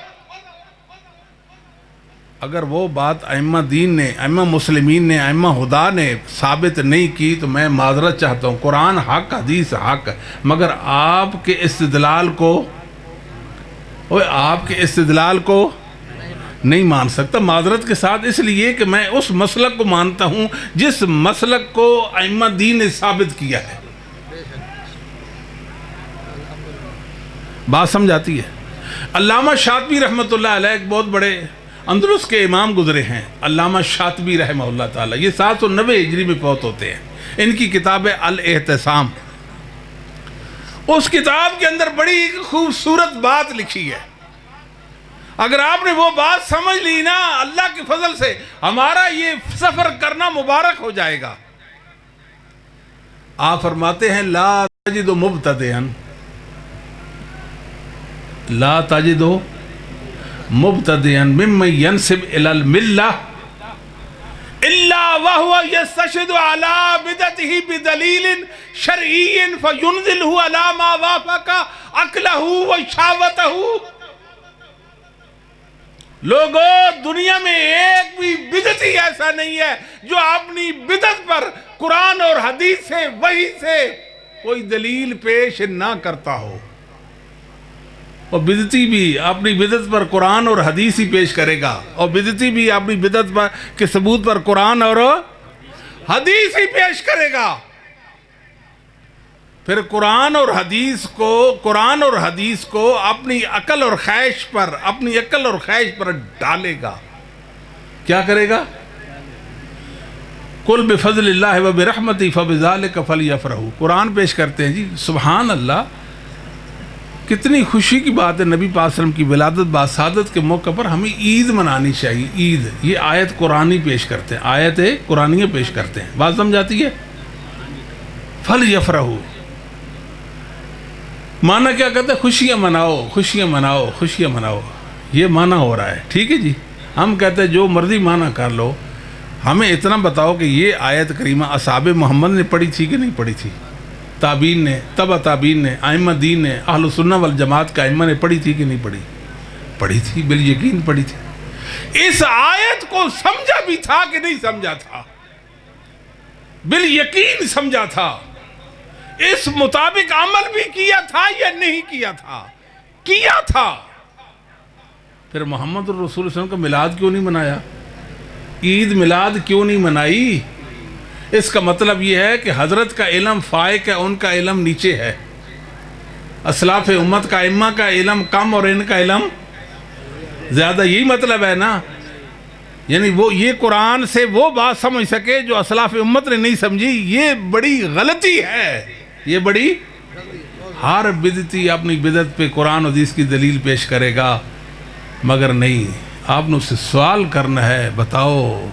اگر وہ بات ائمہ دین نے، ائمہ مسلمین نے، ائمہ ہدا نے ثابت نہیں کی تو میں معذرت چاہتا ہوں. قرآن حق، حدیث حق. مگر آپ کے استدلال کو نہیں مان سکتا، معذرت کے ساتھ، اس لیے کہ میں اس مسلک کو مانتا ہوں جس مسلک کو ائمہ دین نے ثابت کیا ہے. بات سمجھ آتی ہے؟ علامہ شاطبی رحمۃ اللہ علیہ ایک بہت بڑے اندلس کے امام گزرے ہیں، علامہ شاطبی رحمہ اللہ تعالیٰ، یہ 790 ہجری میں فوت ہوتے ہیں۔ ان کی کتاب ہے الاعتصام، اس کتاب کے اندر بڑی خوبصورت بات لکھی ہے، اگر آپ نے وہ بات سمجھ لی نا، اللہ کے فضل سے ہمارا یہ سفر کرنا مبارک ہو جائے گا۔ آپ فرماتے ہیں لا تجد مبتدئا، لا تجد مبتدئا ممن ينسب الى الملة الا وهو يستشهد على بدعته بدليل شرعي فينزله على ما وافق عقله وشهوته۔ لوگوں، دنیا میں ایک بھی بدعتی ایسا نہیں ہے جو اپنی بدعت پر قرآن اور حدیث سے، وحی سے کوئی دلیل پیش نہ کرتا ہو، اور بدعتی بھی اپنی بدعت پر قرآن اور حدیث ہی پیش کرے گا، اور بدعتی بھی اپنی بدعت پر کے ثبوت پر قرآن اور حدیث ہی پیش کرے گا۔ پھر قرآن اور حدیث کو اپنی عقل اور خواہش پر ڈالے گا۔ کیا کرے گا؟ قل بفضل اللہ وبرحمتہ فبذلک فلیفرحوا، قرآن پیش کرتے ہیں جی، سبحان اللہ، کتنی خوشی کی بات ہے۔ نبی پاک صلی اللہ علیہ وسلم کی ولادت باسعادت کے موقع پر ہمیں عید منانی چاہیے۔ عید، یہ آیت قرآنی پیش کرتے ہیں، آیت قرآنیہ پیش کرتے ہیں، بات سمجھ آتی ہے؟ فلیفرحوا معنی کیا کہتے ہیں؟ خوشیاں مناؤ، خوشیاں مناؤ، خوشیاں مناؤ، یہ معنی ہو رہا ہے۔ ٹھیک ہے جی، ہم کہتے ہیں جو مرضی معنی کر لو، ہمیں اتنا بتاؤ کہ یہ آیت کریمہ اصحاب محمد نے پڑھی تھی کہ نہیں پڑھی تھی؟ تابعین نے، تبع تابعین نے، ائمہ دین نے، اہل سنہ والجماعت کا ائمہ نے پڑھی تھی کہ نہیں پڑھی؟ پڑھی تھی، بالیقین پڑھی تھی۔ اس آیت کو سمجھا بھی تھا کہ نہیں سمجھا تھا؟ بالیقین سمجھا تھا۔ اس مطابق عمل بھی کیا تھا یا نہیں کیا تھا؟ کیا تھا۔ پھر محمد الرسول صلی اللہ علیہ وسلم کا میلاد کیوں نہیں منایا؟ عید میلاد کیوں نہیں منائی؟ اس کا مطلب یہ ہے کہ حضرت کا علم فائق ہے، ان کا علم نیچے ہے۔ اسلاف امت کا ائمہ کا علم کم اور ان کا علم زیادہ، یہی مطلب ہے نا؟ یعنی یہ قرآن سے وہ بات سمجھ سکے جو اسلاف امت نے نہیں سمجھی، یہ بڑی غلطی ہے، یہ بڑی۔ ہر بدعتی اپنی بدعت پہ قرآن و حدیث کی دلیل پیش کرے گا، مگر نہیں، آپ نے اس سے سوال کرنا ہے، بتاؤ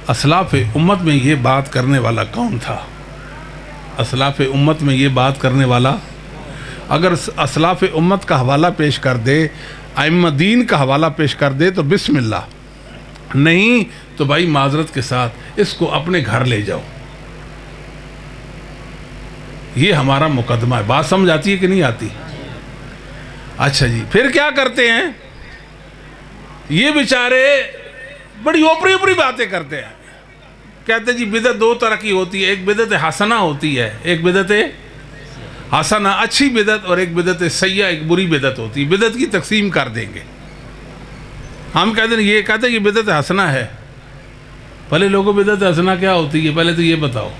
اسلاف امت میں یہ بات کرنے والا کون تھا؟ اسلاف امت میں یہ بات کرنے والا، اگر اسلاف امت کا حوالہ پیش کر دے، ائمہ دین کا حوالہ پیش کر دے تو بسم اللہ، نہیں تو بھائی معذرت کے ساتھ اس کو اپنے گھر لے جاؤ۔ یہ ہمارا مقدمہ ہے۔ بات سمجھ آتی ہے کہ نہیں آتی؟ اچھا جی، پھر کیا کرتے ہیں یہ بیچارے؟ بڑی اوپری باتیں کرتے ہیں، کہتے ہیں جی بدعت دو طرح کی ہوتی ہے، ایک بدعت حسنہ ہوتی ہے، ایک بدعت حسنہ اچھی بدعت، اور ایک بدعت سیئہ ایک بری بدعت ہوتی ہے۔ بدعت کی تقسیم کر دیں گے ہم، کہتے ہیں یہ بدعت حسنہ ہے۔ پہلے لوگوں بدعت حسنہ کیا ہوتی ہے؟ پہلے تو یہ بتاؤ۔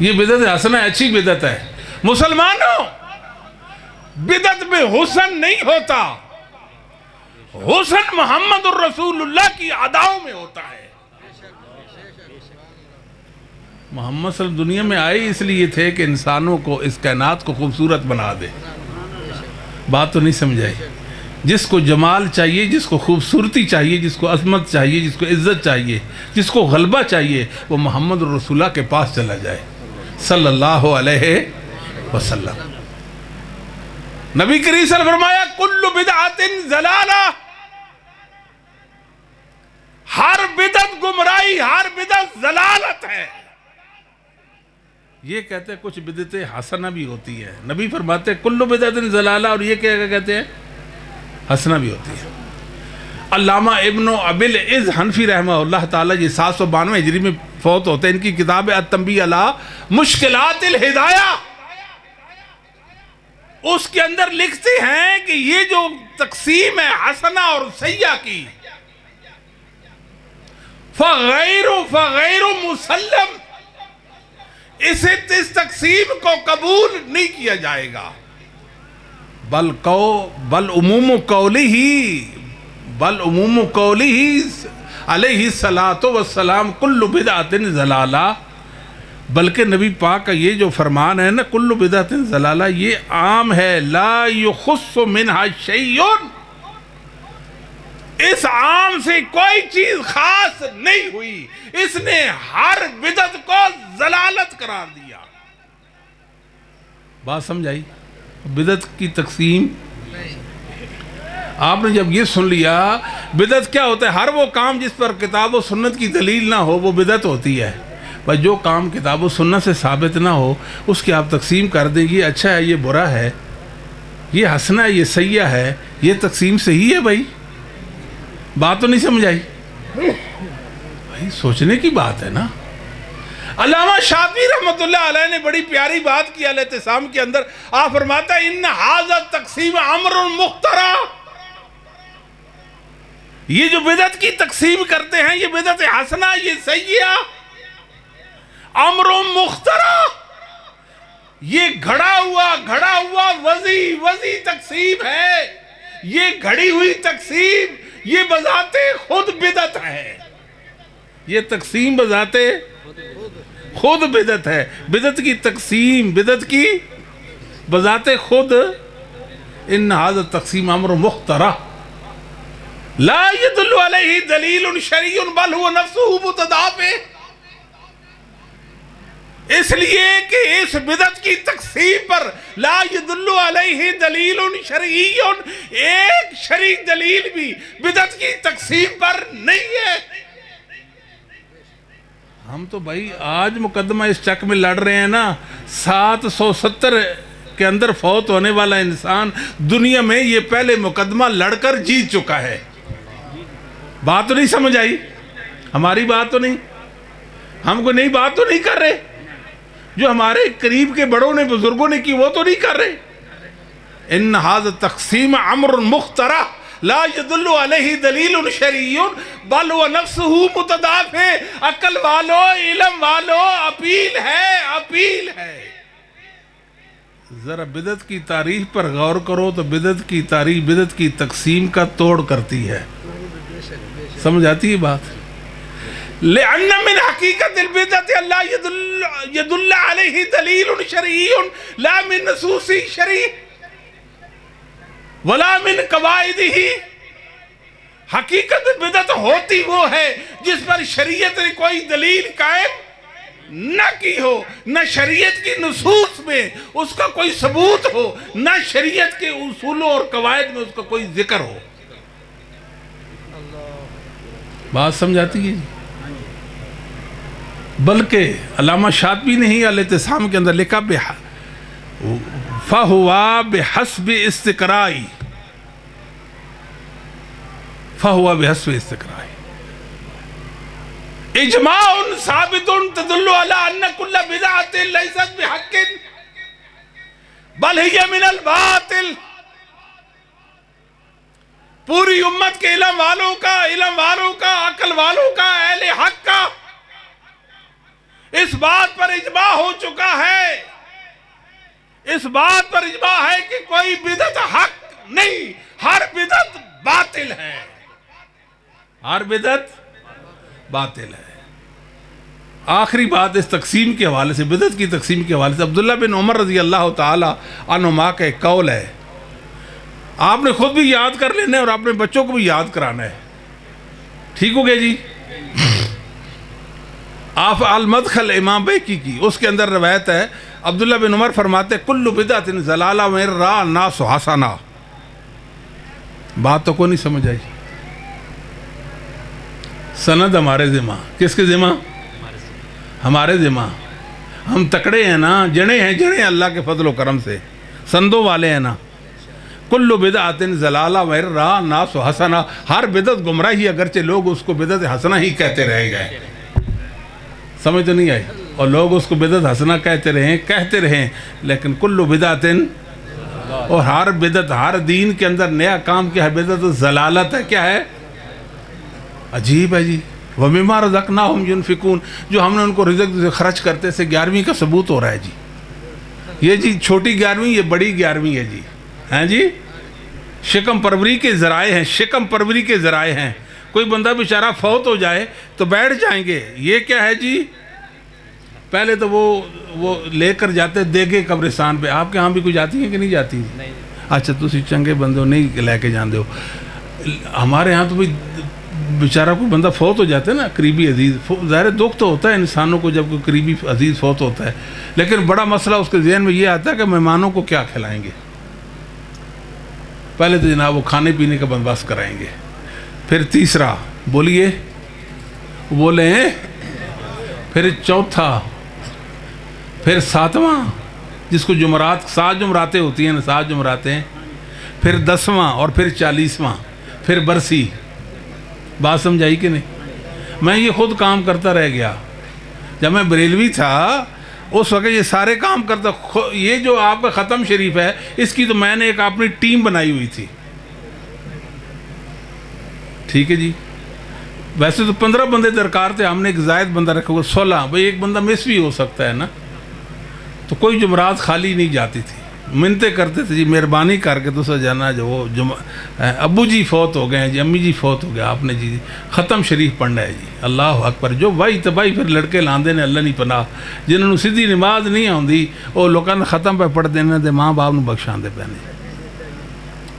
یہ بدعت حسنہ اچھی بدعت ہے۔ مسلمانوں، بدعت میں حسن نہیں ہوتا، حسن محمد الرسول اللہ کی اداؤں میں ہوتا ہے۔ محمد صلی اللہ علیہ وسلم دنیا میں آئے اس لیے تھے کہ انسانوں کو، اس کائنات کو خوبصورت بنا دے۔ بات تو نہیں سمجھائی؟ جس کو جمال چاہیے، جس کو خوبصورتی چاہیے، جس کو عظمت چاہیے، جس کو عزت چاہیے، جس کو غلبہ چاہیے، وہ محمد الرسول اللہ کے پاس چلا جائے صلی اللہ علیہ وسلم۔ نبی کریم صلی اللہ علیہ وسلم فرمایا کل بدعت ضلالہ، ہر بدعت گمراہی، ہر بدعت ضلالت ہے۔ یہ کہتے ہیں کچھ بدعت حسنہ بھی ہوتی ہے، نبی فرماتے ہیں کل بدعت ضلالہ، اور یہ کیا کہتے ہیں؟ حسنہ بھی ہوتی ہے۔ علامہ ابن ابی العز حنفی رحمہ اللہ تعالیٰ یہ 792 ہجری میں فوت ہوتے ہیں۔ ان کی کتاب ہے التنبیہ علی مشکلات الہدایہ، اس کے اندر لکھتے ہیں کہ یہ جو تقسیم ہے حسنہ اور سیئہ کی، فغیر مسلم، اس تقسیم کو قبول نہیں کیا جائے گا۔ بل عموم قوله علیہ الصلاۃ والسلام کل بدعۃ ضلالہ، بلکہ نبی پاک کا یہ جو فرمان ہے نا کل بدعۃ ضلالہ، یہ عام ہے، لا یخص منہا شیء، اس عام سے کوئی چیز خاص نہیں ہوئی، اس نے ہر بدعت کو ضلالت قرار دیا۔ بات سمجھائی؟ بدعت کی تقسیم آپ نے جب یہ سن لیا، بدعت کیا ہوتا ہے؟ ہر وہ کام جس پر کتاب و سنت کی دلیل نہ ہو وہ بدعت ہوتی ہے۔ بس جو کام کتاب و سنت سے ثابت نہ ہو اس کی آپ تقسیم کر دیں، یہ اچھا ہے، یہ برا ہے، یہ حسنہ ہے، یہ سیئہ ہے، یہ تقسیم صحیح ہے۔ بھائی بات تو نہیں سمجھ آئی؟ بھائی سوچنے کی بات ہے نا۔ علامہ شافعی رحمۃ اللہ علیہ نے بڑی پیاری بات کی الاعتصام کے اندر، آپ فرماتا ہے ان ھذا التقسیم امر مخترع، یہ جو بدعت کی تقسیم کرتے ہیں یہ بدعت حسنہ، یہ سیئہ، امر مخترع، یہ گھڑا ہوا وضعی تقسیم ہے، یہ گھڑی ہوئی تقسیم، یہ بذات خود بدعت ہے، یہ تقسیم بذات خود بدعت ہے۔ بدعت کی تقسیم، بدعت کی بذات خود، ان ھذا التقسیم امر مخترع لا يدل علیہ دلیل شرعی بل هو نفسہ متضافہ، اس لیے کہ اس بدعت کی تقسیم پر لا يدل علیہ دلیل شرعی، ایک شرعی دلیل بھی بدعت کی تقسیم پر نہیں ہے۔ ہم تو بھائی آج مقدمہ اس چک میں لڑ رہے ہیں نا، 770 کے اندر فوت ہونے والا انسان دنیا میں یہ پہلے مقدمہ لڑ کر جیت چکا ہے۔ بات تو نہیں سمجھ آئی؟ ہماری بات تو نہیں، ہم کو نئی بات تو نہیں کر رہے، جو ہمارے قریب کے بڑوں نے بزرگوں نے کی وہ تو نہیں کر رہے۔ ان ھذا التقسیم امر مخترع لا يدل علیہ دلیل شرعی بل هو نفسہ متضافہ، عقل والو، علم والو، اپیل ہے۔ ذرا بدعت کی تعریف پر غور کرو تو بدعت کی تعریف بدعت کی تقسیم کا توڑ کرتی ہے۔ سمجھ آتی ہے بات؟ لأن من حقیقت البدعت اللہ يدل علیہ دلیل شرعی لا من نصوص شرعی ولا من قواعدہ، حقیقت بدعت ہوتی وہ ہے جس پر شریعت نے کوئی دلیل قائم نہ کی ہو، نہ شریعت کی نصوص میں اس کا کوئی ثبوت ہو، نہ شریعت کے اصولوں اور قواعد میں اس کا کوئی ذکر ہو۔ بات سمجھاتی ہے؟ بلکہ علامہ شاطبی نے ہی الاعتصام کے اندر لکھا فَهُوَ بِحَسْبِ اسْتِقْرَاءِ، فَهُوَ بِحَسْبِ اسْتِقْرَاءِ اجماع ثابت تدل على ان كل بدعة ليست بحق بل هي من الباطل۔ پوری امت کے علم والوں کا، عقل والوں کا، اہل حق کا اس بات پر اجماع ہو چکا ہے، اس بات پر اجماع ہے کہ کوئی بدعت حق نہیں، ہر بدعت باطل ہے، ہر بدعت باطل ہے۔ آخری بات اس تقسیم کے حوالے سے، بدعت کی تقسیم کے حوالے سے، عبداللہ بن عمر رضی اللہ تعالی عنہما کا ایک قول ہے، آپ نے خود بھی یاد کر لینا ہے اور اپنے بچوں کو بھی یاد کرانا ہے، ٹھیک ہو گیا جی؟ آپ المدخل امام بیکی کی، اس کے اندر روایت ہے، عبداللہ بن عمر فرماتے کل بدعت ضلالہ وإن رأى الناس حسنہ۔ بات تو کو نہیں سمجھ آئی؟ سند ہمارے ذمہ، کس کے ذمہ؟ ہمارے ذمہ، ہم تکڑے ہیں نا، جڑے ہیں اللہ کے فضل و کرم سے، سندوں والے ہیں نا۔ کل بدعت ضلالہ وإن رأى الناس حسنہ، ہر بدعت گمراہی، اگرچہ لوگ اس کو بدعت حسنہ ہی کہتے رہ گئے۔ سمجھ تو نہیں آئی؟ اور لوگ اس کو بدعت حسنہ کہتے رہیں، لیکن کل بدعت، اور ہر بدعت، ہر دین کے اندر نیا کام کیا ہے؟ بدعت ضلالت ہے۔ کیا ہے؟ عجیب ہے جی۔ وَمِمَّا رَزَقْنَاهُمْ يُنْفِقُونَ، جو ہم نے ان کو رزق خرچ کرتے سے 11ویں کا ثبوت ہو رہا ہے جی۔ یہ جی چھوٹی 11ویں، یہ بڑی 11ویں ہے جی، ہیں جی، شکم پروری کے ذرائع ہیں، شکم پروری کے ذرائع ہیں. کوئی بندہ بیچارہ فوت ہو جائے تو بیٹھ جائیں گے، یہ کیا ہے جی؟ پہلے تو وہ لے کر جاتے دیگے قبرستان پہ. آپ کے ہاں بھی کوئی جاتی ہیں کہ نہیں جاتی؟ اچھا تسی چنگے بندے ہو نہیں لے کے جاندے ہو. ہمارے ہاں تو بھی بیچارہ کوئی بندہ فوت ہو جاتا ہے نا، قریبی عزیز، ظاہر دکھ تو ہوتا ہے انسانوں کو جب کوئی قریبی عزیز فوت ہوتا ہے، لیکن بڑا مسئلہ اس کے ذہن میں یہ آتا ہے کہ مہمانوں کو کیا کھلائیں گے. پہلے تو جناب وہ کھانے پینے کا بندوبست کرائیں گے. پھر تیسرا بولیے، بولیں، پھر چوتھا، پھر ساتواں جس کو جمعرات، 7 جمعراتیں ہوتی ہیں نا، 7 جمعراتیں، پھر 10واں اور پھر 40واں، پھر برسی. بات سمجھائی کہ نہیں؟ میں یہ خود کام کرتا رہ گیا. جب میں بریلوی تھا اس وقت یہ سارے کام کرتا. یہ جو آپ کا ختم شریف ہے اس کی تو میں نے ایک اپنی ٹیم بنائی ہوئی تھی. ٹھیک ہے جی. ویسے تو 15 بندے درکار تھے، ہم نے ایک زائد بندہ رکھا ہوا 16. بھئی ایک بندہ مس بھی ہو سکتا ہے نا. تو کوئی جمعرات خالی نہیں جاتی تھی. منتیں کرتے تھے جی مہربانی کر کے تو جانا جو وہ ابو جی فوت ہو گئے ہیں جی، امی جی فوت ہو گیا، آپ نے جی ختم شریف پڑھنا ہے جی. اللہ اکبر. جو بھائی تباہی پھر لڑکے لاندے نے اللہ نہیں پناہ، جنہوں نے سیدھی نماز نہیں آتی وہ لوگوں نے ختم پہ پڑھ دینے دے ماں باپ نے بخشان دے پہنے.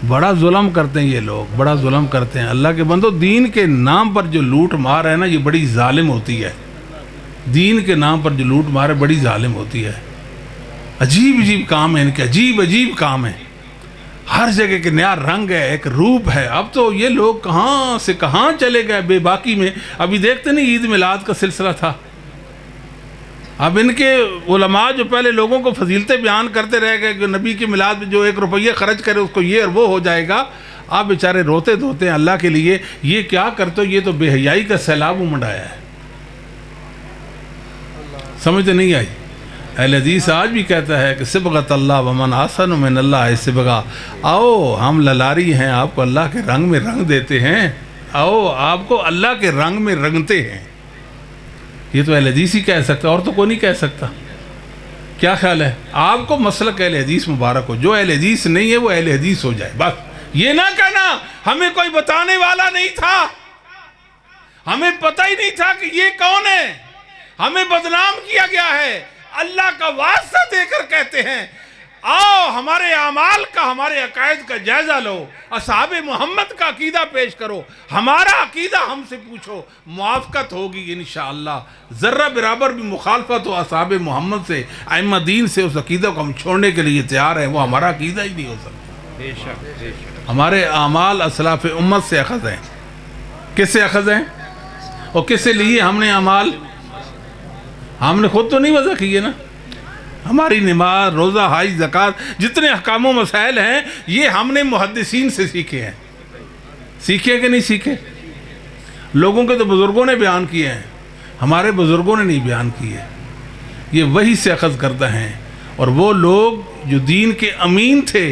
بڑا ظلم کرتے ہیں یہ لوگ، بڑا ظلم کرتے ہیں. اللہ کے بندو دین کے نام پر جو لوٹ مار ہے نا یہ بڑی ظالم ہوتی ہے. دین کے نام پر جو لوٹ مار ہے بڑی ظالم ہوتی ہے. عجیب عجیب کام ہے ان کے، عجیب عجیب کام ہے. ہر جگہ کے نیا رنگ ہے، ایک روپ ہے. اب تو یہ لوگ کہاں سے کہاں چلے گئے بے باکی میں. ابھی دیکھتے نہیں عید میلاد کا سلسلہ تھا. اب ان کے علماء جو پہلے لوگوں کو فضیلتیں بیان کرتے رہ گئے کہ نبی کے میلاد میں جو 1 روپیہ خرچ کرے اس کو یہ اور وہ ہو جائے گا. آپ بیچارے روتے دھوتے ہیں اللہ کے لیے. یہ کیا کرتے ہو؟ یہ تو بے حیائی کا سیلاب منڈایا ہے. سمجھ نہیں آئی؟ اہل حدیث آج بھی کہتا ہے کہ صبغۃ اللہ ومن احسن من اللہ صبغہ. آؤ ہم للاری ہیں، آپ کو اللہ کے رنگ میں رنگ دیتے ہیں. آؤ آپ کو اللہ کے رنگ میں رنگتے ہیں. یہ تو اہل حدیث ہی کہہ سکتا، اور تو کوئی نہیں کہہ سکتا. کیا خیال ہے؟ آپ کو مسلک اہل حدیث مبارک ہو. جو اہل حدیث نہیں ہے وہ اہل حدیث ہو جائے. بس یہ نہ کہنا ہمیں کوئی بتانے والا نہیں تھا، ہمیں پتہ ہی نہیں تھا کہ یہ کون ہے، ہمیں بدنام کیا گیا ہے. اللہ کا واسطہ دے کر کہتے ہیں آؤ ہمارے اعمال کا، ہمارے عقائد کا جائزہ لو، اصحاب محمد کا عقیدہ پیش کرو، ہمارا عقیدہ ہم سے پوچھو، موافقت ہوگی انشاءاللہ. ذرہ برابر بھی مخالفت ہو اصحاب محمد سے، ائمہ دین سے، اس عقیدہ کو ہم چھوڑنے کے لیے تیار ہیں. وہ ہمارا عقیدہ ہی نہیں ہو سکتا. بے شک ہمارے اعمال اسلاف امت سے اخذ ہیں. کس سے اخذ ہیں اور کس سے لیے ہم نے اعمال؟ ہم نے خود تو نہیں وضع کیے نا. ہماری نماز، روزہ، حج، زکوٰۃ، جتنے احکام و مسائل ہیں یہ ہم نے محدثین سے سیکھے ہیں. سیکھے کہ نہیں سیکھے؟ لوگوں کے تو بزرگوں نے بیان کیے ہیں، ہمارے بزرگوں نے نہیں بیان کیے. یہ وہی سے اخذ کرتا ہیں. اور وہ لوگ جو دین کے امین تھے،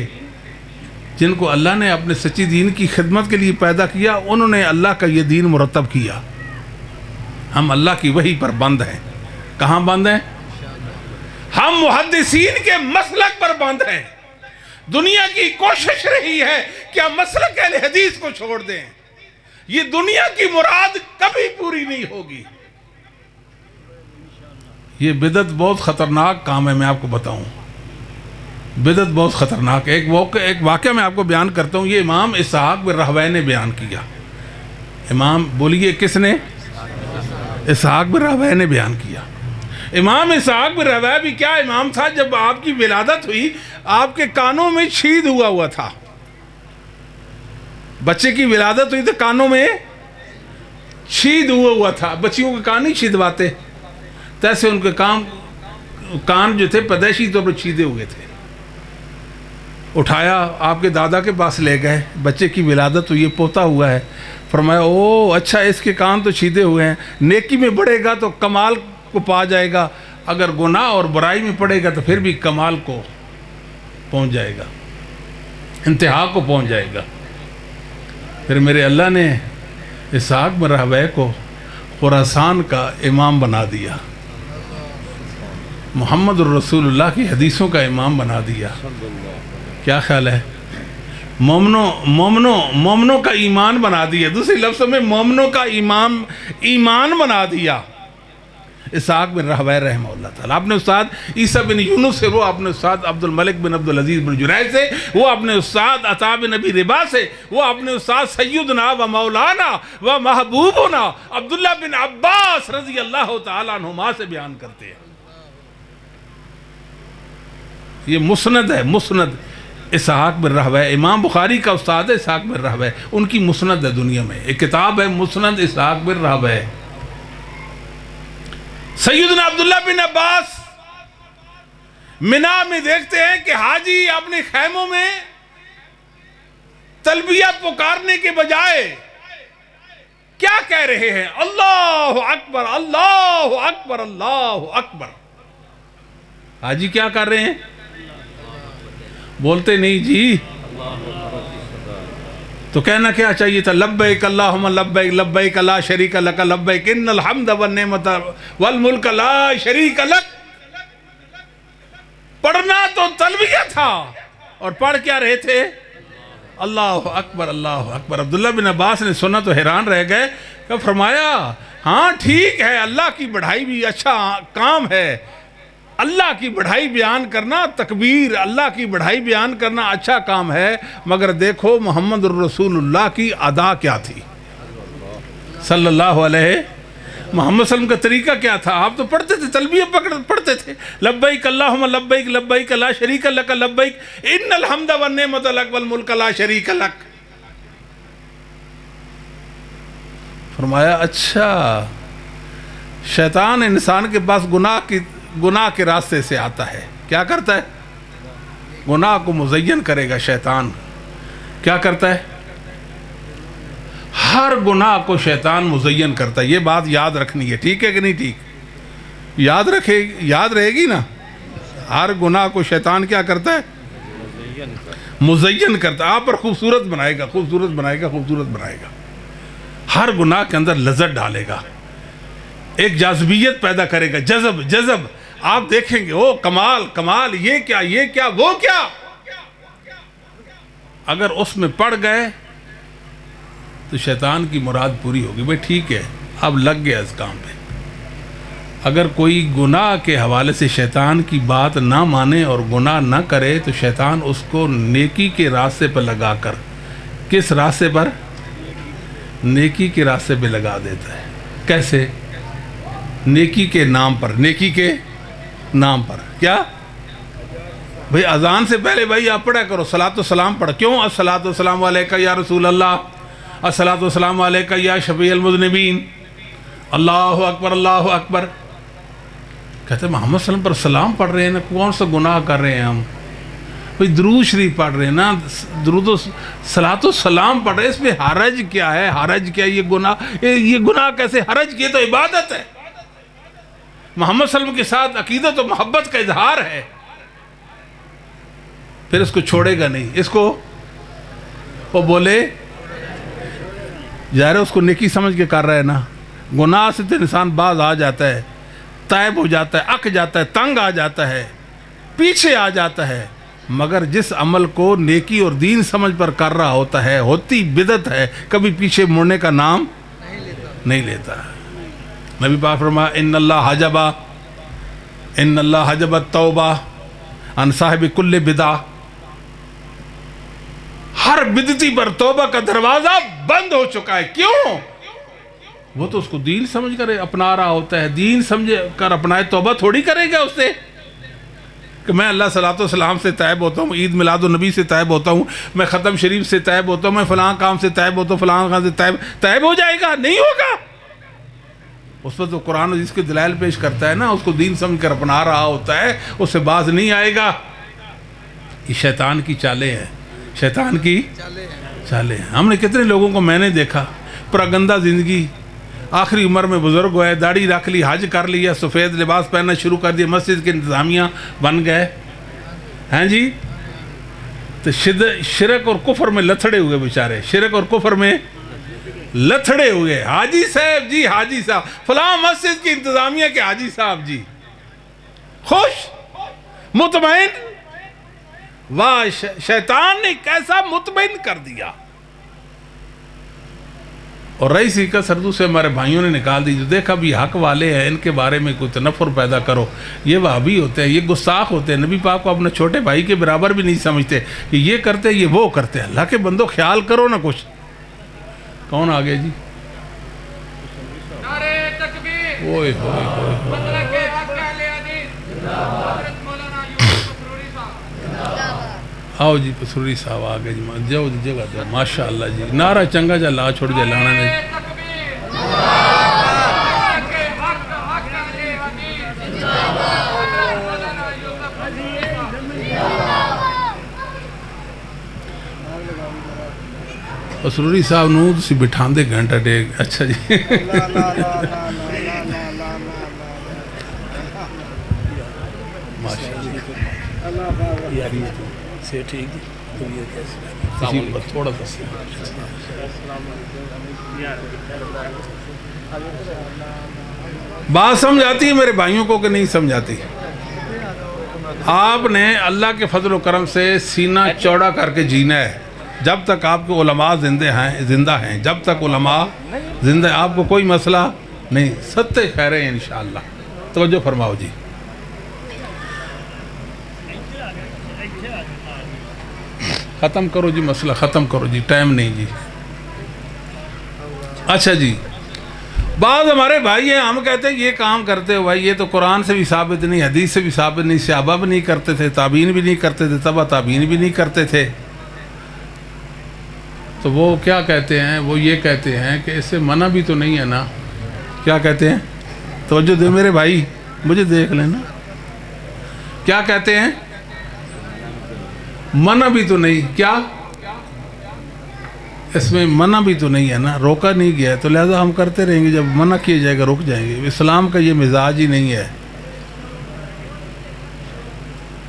جن کو اللہ نے اپنے سچی دین کی خدمت کے لیے پیدا کیا، انہوں نے اللہ کا یہ دین مرتب کیا. ہم اللہ کی وحی پر بند ہیں. کہاں بند ہیں؟ ہم محدثین کے مسلک پر بند ہیں. دنیا کی کوشش رہی ہے کہ ہم مسلک اہل حدیث کو چھوڑ دیں. یہ دنیا کی مراد کبھی پوری نہیں ہوگی. یہ بدعت بہت خطرناک کام ہے. میں آپ کو بتاؤں بدعت بہت خطرناک ہے. ایک واقعہ میں آپ کو بیان کرتا ہوں. یہ امام اسحاق بن راہویہ نے بیان کیا. امام بولیے کس نے؟ اسحاق بن راہویہ نے بیان کیا. امام اسحاق بن راہویہ بھی کیا امام تھا. جب آپ کی ولادت ہوئی آپ کے کانوں میں چھید ہوا تھا. بچے کی ولادت ہوئی تو کانوں میں چھید ہوا تھا. بچیوں کے کان نہیں چھیدواتے، تیسے ان کے کان جو تھے پیدائشی طور پر چھیدے ہوئے تھے. اٹھایا آپ کے دادا کے پاس لے گئے. بچے کی ولادت ہوئی، پوتا ہوا ہے. فرمایا او اچھا اس کے کان تو چھیدے ہوئے ہیں، نیکی میں بڑھے گا تو کمال کو پا جائے گا، اگر گناہ اور برائی میں پڑے گا تو پھر بھی کمال کو پہنچ جائے گا، انتہا کو پہنچ جائے گا. پھر میرے اللہ نے اسحاق بن راہویہ کو خراسان کا امام بنا دیا، محمد الرسول اللہ کی حدیثوں کا امام بنا دیا. کیا خیال ہے؟ مومنوں کا ایمان بنا دیا، دوسرے لفظوں میں مومنوں کا ایمان بنا دیا اسحاق بن راہویہ رحمہ اللہ تعالیٰ۔ اپنے استاد عیسیٰ بن یونس سے، وہ اپنے استاد عبد الملک بن عبد العزیز بن جرائج سے، وہ اپنے استاد عطا بن ابی رباح سے، وہ اپنے استاد سیدنا و مولانا و محبوبنا عبداللہ بن عباس رضی اللہ تعالیٰ عنہما سے بیان کرتے ہیں۔ یہ مسند ہے، مسند اسحاق بن راہویہ، امام بخاری کا استاد ہے اسحاق بن راہویہ، ان کی مسند ہے دنیا میں، ایک کتاب ہے مسند اسحاق بن راہویہ۔ سیدنا عبداللہ بن عباس منا میں دیکھتے ہیں کہ حاجی اپنے خیموں میں تلبیہ پکارنے کے بجائے کیا کہہ رہے ہیں؟ اللہ اکبر اللہ اکبر اللہ اکبر۔ حاجی کیا کر رہے ہیں؟ بولتے نہیں جی، تو کہنا کیا چاہیے تھا؟ لبیک اللہم لبیک لبیک لا شریک لک لبیک ان الحمد والنعمت والملک لا شریک لک۔ پڑھنا تو تلبیہ تھا، اور پڑھ کیا رہے تھے؟ اللہ اکبر اللہ اکبر۔ عبداللہ بن عباس نے سنا تو حیران رہ گئے، کہ فرمایا ہاں ٹھیک ہے، اللہ کی بڑھائی بھی اچھا کام ہے، اللہ کی بڑھائی بیان کرنا، تکبیر، اللہ کی بڑھائی بیان کرنا اچھا کام ہے، مگر دیکھو محمد الرسول اللہ کی ادا کیا تھی صلی اللہ علیہ محمد صلی اللہ علیہ وسلم کا طریقہ کیا تھا؟ آپ تو پڑھتے تھے، تلبیہ پڑھتے تھے، لبیک اللہم لبیک لبیک لا شریک لک لبیک ان الحمد والنعمت لک والملک لا شریک لک۔ فرمایا اچھا، شیطان انسان کے پاس گناہ کے راستے سے آتا ہے، کیا کرتا ہے؟ گناہ کو مزین کرے گا شیطان۔ کیا کرتا ہے؟ ہر گناہ کو شیطان مزین کرتا ہے، یہ بات یاد رکھنی ہے، ٹھیک ہے کہ نہیں ٹھیک؟ یاد رہے گی نا؟ ہر گناہ کو شیطان کیا کرتا ہے؟ مزین کرتا ہے، آپ پر خوبصورت بنائے گا، خوبصورت بنائے گا، خوبصورت بنائے گا، ہر گناہ کے اندر لذت ڈالے گا، ایک جاذبیت پیدا کرے گا، جذب آپ دیکھیں گے، او کمال، یہ کیا وہ کیا۔ اگر اس میں پڑ گئے تو شیطان کی مراد پوری ہوگی، بھئی ٹھیک ہے اب لگ گیا اس کام پہ۔ اگر کوئی گناہ کے حوالے سے شیطان کی بات نہ مانے اور گناہ نہ کرے تو شیطان اس کو نیکی کے راستے پر لگا کر، کس راستے پر؟ نیکی کے راستے پہ لگا دیتا ہے۔ کیسے؟ نیکی کے نام پر، نیکی کے نام پر کیا؟ بھئی اذان سے پہلے بھئی آپ پڑھا کرو صلاۃ و سلام پڑھ، کیوں؟ الصلاۃ والسلام علیکہ یا رسول اللہ، الصلاۃ والسلام علیکہ یا شفیع المذنبین، اللہ اکبر اللہ اکبر۔ کہتے ہیں محمد صلی اللہ علیہ وسلم پر سلام پڑھ رہے ہیں نا، کون سا گناہ کر رہے ہیں ہم؟ بھئی درود شریف پڑھ رہے ہیں نا، درود و صلاۃ و سلام پڑھ رہے ہیں، اس میں حرج کیا ہے؟ حرج کیا؟ یہ گناہ کیسے؟ حرج کی تو عبادت ہے، محمد صلی اللہ علیہ وسلم کے ساتھ عقیدت و محبت کا اظہار ہے، پھر اس کو چھوڑے گا نہیں، اس کو وہ بولے ظاہر ہے اس کو نیکی سمجھ کے کر رہا ہے نا۔ گناہ سے تو انسان باز آ جاتا ہے، تائب ہو جاتا ہے، اک جاتا ہے، تنگ آ جاتا ہے، پیچھے آ جاتا ہے، مگر جس عمل کو نیکی اور دین سمجھ پر کر رہا ہوتا ہے، ہوتی بدعت ہے، کبھی پیچھے مڑنے کا نام نہیں لیتا۔ نبی پاک فرمایا ان اللہ حجب التوبہ عن صاحب کل بدعہ، ہر بدعتی پر توبہ کا دروازہ بند ہو چکا ہے۔ کیوں؟ وہ تو اس کو دین سمجھ کر اپنا رہا ہوتا ہے، دین سمجھ کر اپنائے، توبہ تھوڑی کرے گا اس سے کہ میں اللہ صلاۃ و سلام سے تائب ہوتا ہوں، عید میلاد النبی سے تائب ہوتا ہوں، میں ختم شریف سے تائب ہوتا ہوں، میں فلاں کام سے تائب ہوتا ہوں، فلاں کام سے تائب ہو جائے گا؟ نہیں ہوگا۔ اس پر تو قرآن و حدیث کے دلائل پیش کرتا ہے نا، اس کو دین سمجھ کر اپنا رہا ہوتا ہے، اس سے باز نہیں آئے گا۔ یہ شیطان کی چالیں ہیں، شیطان کی چالیں ہیں۔ ہم نے کتنے لوگوں کو میں نے دیکھا، پراگندہ زندگی، آخری عمر میں بزرگ ہوئے، داڑھی رکھ لی، حج کر لیا، سفید لباس پہننا شروع کر دیا، مسجد کے انتظامیہ بن گئے ہیں جی، تو شرک اور کفر میں لتھڑے ہوئے بیچارے، شرک اور کفر میں لتھڑے ہوئے۔ حاجی صاحب جی، حاجی صاحب، فلاں مسجد کی انتظامیہ کے حاجی صاحب جی، خوش، مطمئن، واہ شیطان نے کیسا مطمئن کر دیا. اور رہی سی کا سردو سے ہمارے بھائیوں نے نکال دی. جو دیکھا بھی حق والے ہیں ان کے بارے میں کوئی تنفر پیدا کرو. یہ وہابی ہوتے ہیں, یہ گستاخ ہوتے ہیں, نبی پاک کو اپنے چھوٹے بھائی کے برابر بھی نہیں سمجھتے کہ یہ کرتے یہ وہ کرتے. اللہ کے بندو خیال کرو نا کچھ. کون آگے جی؟ اوئے ہوئے ہوئے. آؤ جی پسروری صاحب آگے جی جاؤ جی جگہ دو. ماشاء اللہ جی نعرہ چنگا جا لا چھوڑ جا لانا نے. پسروری صاحب نو تسی بٹھان دے گھنٹہ ٹیک. اچھا جی تھوڑا بات سمجھ آتی ہے میرے بھائیوں کو کہ نہیں سمجھاتی؟ آپ نے اللہ کے فضل و کرم سے سینہ چوڑا کر کے جینا ہے. جب تک آپ کے علماء زندہ ہیں, جب تک علماء زندہ ہیں, آپ کو کوئی مسئلہ نہیں. ستے خیریں ہیں انشاءاللہ. توجہ فرماؤ جی. ختم کرو جی مسئلہ ختم کرو جی, ٹائم نہیں جی. اچھا جی بعض ہمارے بھائی ہیں, ہم کہتے ہیں یہ کام کرتے ہو بھائی, یہ تو قرآن سے بھی ثابت نہیں, حدیث سے بھی ثابت نہیں, صحابہ بھی نہیں کرتے تھے, تابعین بھی نہیں کرتے تھے, تبع تابعین بھی نہیں کرتے تھے. تو وہ کیا کہتے ہیں؟ وہ یہ کہتے ہیں کہ اس سے منع بھی تو نہیں ہے نا. کیا کہتے ہیں؟ توجہ دے میرے بھائی, مجھے دیکھ لینا. کیا کہتے ہیں؟ منع بھی تو نہیں. کیا اس میں منع بھی تو نہیں ہے نا, روکا نہیں گیا ہے, تو لہذا ہم کرتے رہیں گے. جب منع کیا جائے گا رک جائیں گے. اسلام کا یہ مزاج ہی نہیں ہے,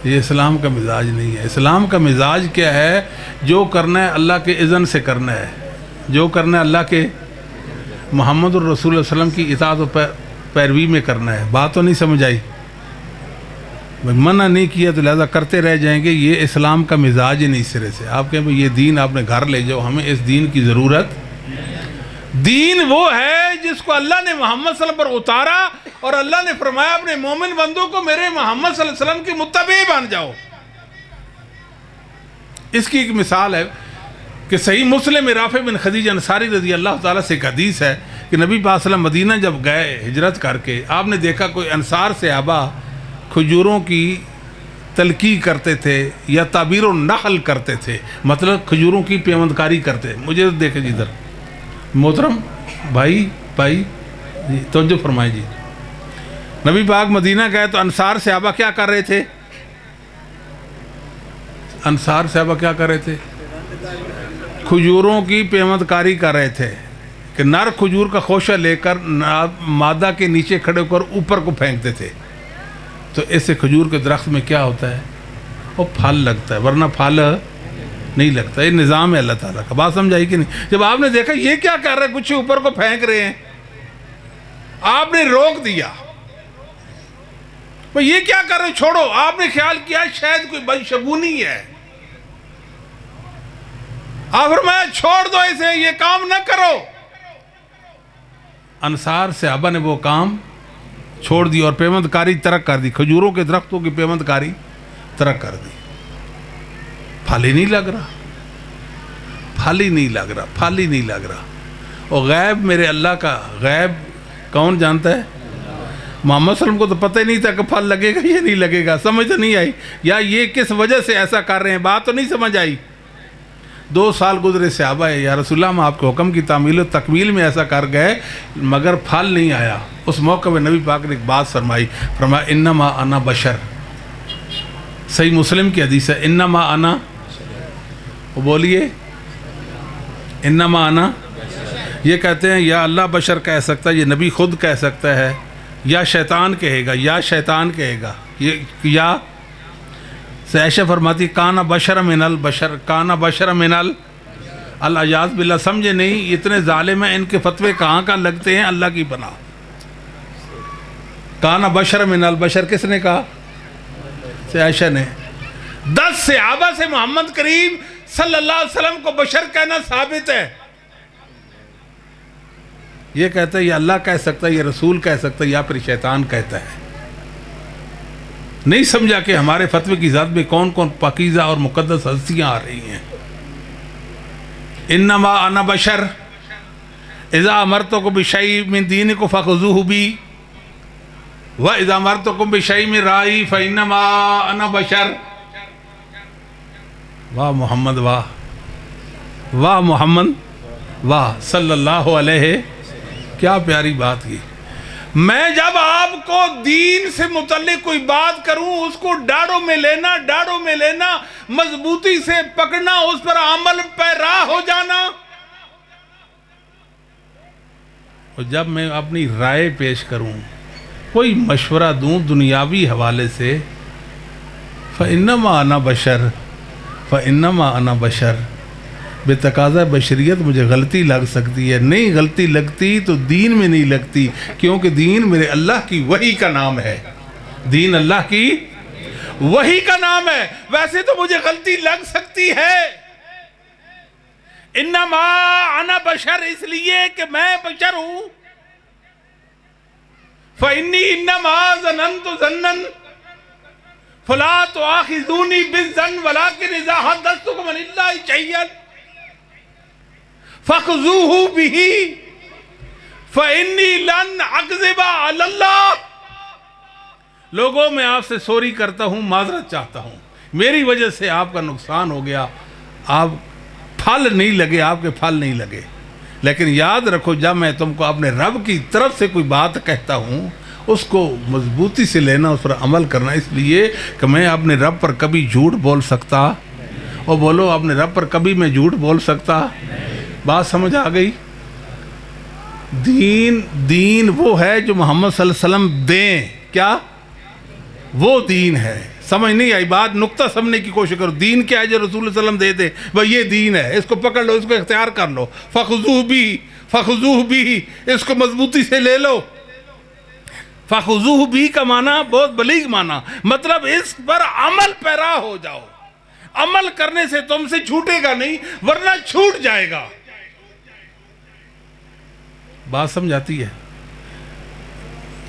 یہ اسلام کا مزاج نہیں ہے. اسلام کا مزاج کیا ہے؟ جو کرنا ہے اللہ کے اذن سے کرنا ہے, جو کرنا ہے اللہ کے محمد الرسول صلی اللہ علیہ وسلم کی اطاعت و پیروی میں کرنا ہے. بات تو نہیں سمجھ آئی؟ منع نہیں کیا تو لہذا کرتے رہ جائیں گے. یہ اسلام کا مزاج ہی نہیں سرے سے. آپ کہیں بھئی یہ دین آپ نے گھر لے جاؤ, ہمیں اس دین کی ضرورت. دین وہ ہے جس کو اللہ نے محمد صلی اللہ علیہ وسلم پر اتارا, اور اللہ نے فرمایا اپنے مومن بندوں کو میرے محمد صلی اللہ علیہ وسلم کے متبع بن جاؤ. اس کی ایک مثال ہے کہ صحیح مسلم میں رافع بن خدیج انصاری رضی اللہ تعالیٰ سے ایک حدیث ہے کہ نبی پاک صلی اللہ علیہ وسلم مدینہ جب گئے ہجرت کر کے, آپ نے دیکھا کوئی انصار صحابہ کھجوروں کی تلقی کرتے تھے یا تعبیر و نخل کرتے تھے, مطلب کھجوروں کی پیوند کاری کرتے. مجھے دیکھیں جی ادھر محترم بھائی جی توجہ فرمائیں جی. نبی پاک مدینہ گئے تو انصار صحابہ کیا کر رہے تھے؟ انصار صحابہ کیا کر رہے تھے؟ کھجوروں کی پیوند کاری کر رہے تھے کہ نر کھجور کا خوشہ لے کر مادہ کے نیچے کھڑے ہو کر اوپر کو پھینکتے تھے. تو ایسے کھجور کے درخت میں کیا ہوتا ہے؟ وہ پھل لگتا ہے, ورنہ پھل نہیں لگتا. یہ نظام ہے اللہ تعالیٰ کا. بات سمجھائی کہ نہیں؟ جب آپ نے دیکھا یہ کیا کر رہے ہیں, کچھ اوپر کو پھینک رہے ہیں, آپ نے روک دیا. یہ کیا کر رہے ہیں, چھوڑو. آپ نے خیال کیا شاید کوئی بدشگونی ہے, آپ فرمایا چھوڑ دو اسے, یہ کام نہ کرو. انصار صحابہ نے وہ کام چھوڑ دی اور پیوند کاری ترک کر دی. کھجوروں کے درختوں کی پیوند کاری ترک کر دی. پھل ہی نہیں لگ رہا, پھل ہی نہیں لگ رہا, پھل ہی نہیں لگ رہا. اور غیب میرے اللہ کا غیب کون جانتا ہے؟ محمد صلی اللہ علیہ وسلم کو تو پتہ ہی نہیں تھا کہ پھل لگے گا یا نہیں لگے گا. سمجھ تو نہیں آئی, یا یہ کس وجہ سے ایسا کر رہے ہیں, بات تو نہیں سمجھ آئی. 2 سال گزرے صحابہ ہے, یا رسول اللہ ہم آپ کے حکم کی تعمیل و تکمیل میں ایسا کر گئے مگر پھل نہیں آیا. اس موقع میں نبی پاک نے ایک بات فرمایا انما انا بشر. صحیح مسلم کی حدیث ہے, انما انا, وہ بولیے انما انا. یہ کہتے ہیں یا اللہ بشر کہہ سکتا ہے, یہ نبی خود کہہ سکتا ہے, یا شیطان کہے گا, یا شیطان کہے گا, یا عائشہ فرماتی کانا بشر من البشر, کانا بشر من الاعجاز باللہ. سمجھے نہیں, اتنے ظالم ہیں, ان کے فتوے کہاں کا لگتے ہیں, اللہ کی پناہ. کانا بشر من البشر کس نے کہا؟ عائشہ نے. 10 صحابہ سے محمد کریم صلی اللہ علیہ وسلم کو بشر کہنا ثابت ہے. یہ کہتا ہے یہ اللہ کہہ سکتا ہے، یہ رسول کہہ سکتا ہے، یا پھر شیطان کہتا ہے. نہیں سمجھا کہ ہمارے فتوے کی ذات میں کون کون پاکیزہ اور مقدس ہستیاں آ رہی ہیں. انما انا بشر اذا امرتکم بشیء من دینکم فخذوہ بی واذا امرتکم بشیء من رأیی فانما انا بشر. واہ محمد واہ، واہ محمد واہ صلی اللہ علیہ. کیا پیاری بات کی. میں جب آپ کو دین سے متعلق کوئی بات کروں اس کو ڈاڑوں میں لینا، مضبوطی سے پکڑنا، اس پر عمل پیرا ہو جانا. اور جب میں اپنی رائے پیش کروں، کوئی مشورہ دوں دنیاوی حوالے سے، فَإِنَّمَا أَنَا بَشَرٌ فَإِنَّمَا أَنَا بَشَرٌ، بے تقاضا بشریت مجھے غلطی لگ سکتی ہے. نہیں غلطی لگتی تو دین میں نہیں لگتی، کیونکہ دین میرے اللہ کی وحی کا نام ہے. دین اللہ کی وحی کا نام ہے. ویسے تو مجھے غلطی لگ سکتی ہے. انما انا بشر اس لیے کہ میں بشر ہوں. فإنی انما ظننت ظنا فلا تؤاخذونی بالظن ولكن اذا حدثتكم عن الله شيئا فخذوه به فإنی لن اکذب علی اللہ. لوگوں میں آپ سے سوری کرتا ہوں، معذرت چاہتا ہوں، میری وجہ سے آپ کا نقصان ہو گیا، آپ پھل نہیں لگے، آپ کے پھل نہیں لگے. لیکن یاد رکھو جب میں تم کو اپنے رب کی طرف سے کوئی بات کہتا ہوں اس کو مضبوطی سے لینا، اس پر عمل کرنا، اس لیے کہ میں اپنے رب پر کبھی جھوٹ بول سکتا. اور بولو اپنے رب پر کبھی میں جھوٹ بول سکتا. بات سمجھ آ گئی. دین وہ ہے جو محمد صلی اللہ علیہ وسلم دیں. کیا وہ دین ہے؟ سمجھ نہیں آئی بات؟ نقطہ سمجھنے کی کوشش کرو. دین کیا ہے جو رسول اللہ علیہ وسلم دے دے؟ بھائی یہ دین ہے، اس کو پکڑ لو، اس کو اختیار کر لو. فخذوہ بھی اس کو مضبوطی سے لے لو. فخذوہ بھی کا معنی بہت بلیغ معنی، مطلب اس پر عمل پیرا ہو جاؤ. عمل کرنے سے تم سے چھوٹے گا نہیں، ورنہ چھوٹ جائے گا. بات سمجھ آتی ہے؟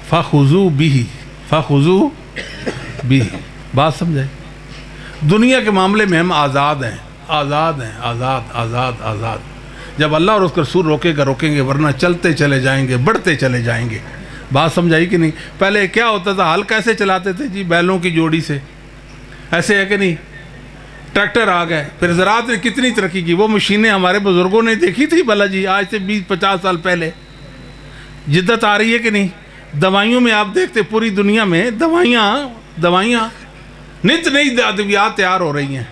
فخذوہ بھی بات سمجھائے. دنیا کے معاملے میں ہم آزاد ہیں. جب اللہ اور اس کا رسول روکیں گے، ورنہ چلتے چلے جائیں گے، بڑھتے چلے جائیں گے. بات سمجھائی کہ نہیں؟ پہلے کیا ہوتا تھا؟ ہل کیسے چلاتے تھے جی؟ بیلوں کی جوڑی سے. ایسے ہے کہ نہیں؟ ٹریکٹر آ گئے، پھر زراعت نے کتنی ترقی کی. وہ مشینیں ہمارے بزرگوں نے دیکھی تھی بھلا جی، آج سے 20-50 سال پہلے. جدت آ رہی ہے کہ نہیں؟ دوائیوں میں آپ دیکھتے پوری دنیا میں دوائیاں نت نئی ادویات تیار ہو رہی ہیں.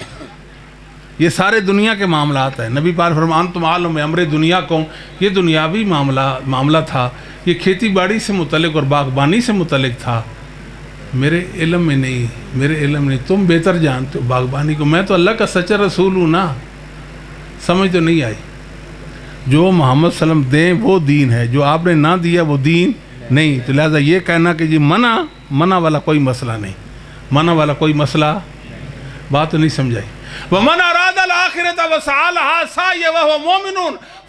یہ سارے دنیا کے معاملات ہیں. نبی پاک فرمان تم عالم امر دنیا کو، یہ دنیاوی معاملہ تھا. یہ کھیتی باڑی سے متعلق اور باغبانی سے متعلق تھا. میرے علم میں نہیں. تم بہتر جانتے ہو باغبانی کو. میں تو اللہ کا سچا رسول ہوں نا. سمجھ تو نہیں آئی؟ جو محمد صلی اللہ علیہ وسلم دیں وہ دین ہے، جو آپ نے نہ دیا وہ دین نہیں. تو لہٰذا یہ کہنا کہ جی منع والا کوئی مسئلہ نہیں، منع والا کوئی مسئلہ. بات تو نہیں سمجھائی. وَمَنْ أَرَادَ الْآخِرَةَ وَسَعَى لَهَا سَعْيَهُ وَهُوَ مُؤْمِنٌ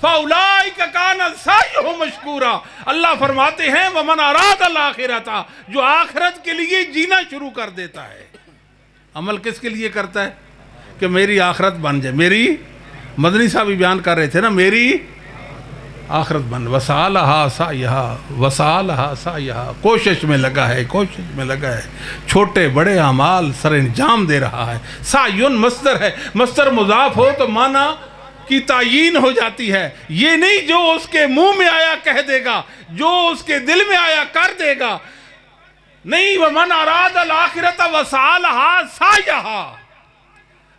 فَأُولَٰئِكَ كَانَ سَعْيُهُمْ مَشْكُورًا. اللہ فرماتے ہیں وَمَنْ أَرَادَ الْآخِرَةَ، جو آخرت کے لیے جینا شروع کر دیتا ہے. عمل کس کے لیے کرتا ہے؟ کہ میری آخرت بن جائے. میری مدنی صاحب بھی بیان کر رہے تھے نا، میری آخرت بن. وسعى لها سعيها، کوشش میں لگا ہے، چھوٹے بڑے اعمال سر انجام دے رہا ہے. سعیٌ مصدر ہے، مصدر مضاف ہو تو معنی کی تعیین ہو جاتی ہے. یہ نہیں جو اس کے منہ میں آیا کہہ دے گا، جو اس کے دل میں آیا کر دے گا. نہیں. وَمَنْ أَرَادَ الْآخِرَةَ وَسَعَى لَهَا سَعْيَهَا،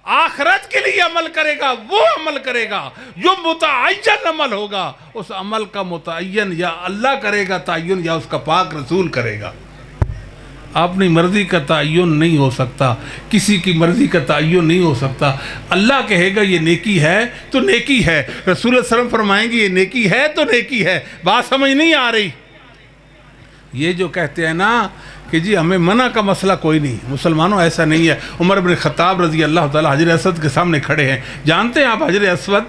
آخرت کے لیے عمل کرے گا، وہ عمل کرے گا جو متعین عمل ہوگا. اس عمل کا متعین یا اللہ کرے گا تعین، یا اس کا پاک رسول کرے گا. اپنی مرضی کا تعین نہیں ہو سکتا، کسی کی مرضی کا تعین نہیں ہو سکتا. اللہ کہے گا یہ نیکی ہے تو نیکی ہے، رسول اللہ صلی اللہ علیہ وسلم فرمائیں گے یہ نیکی ہے تو نیکی ہے. بات سمجھ نہیں آ رہی؟ یہ جو کہتے ہیں نا کہ جی ہمیں منع کا مسئلہ کوئی نہیں، مسلمانوں ایسا نہیں ہے۔ عمر بن خطاب رضی اللہ تعالیٰ حجر اسود کے سامنے کھڑے ہیں، جانتے ہیں آپ حجر اسود؟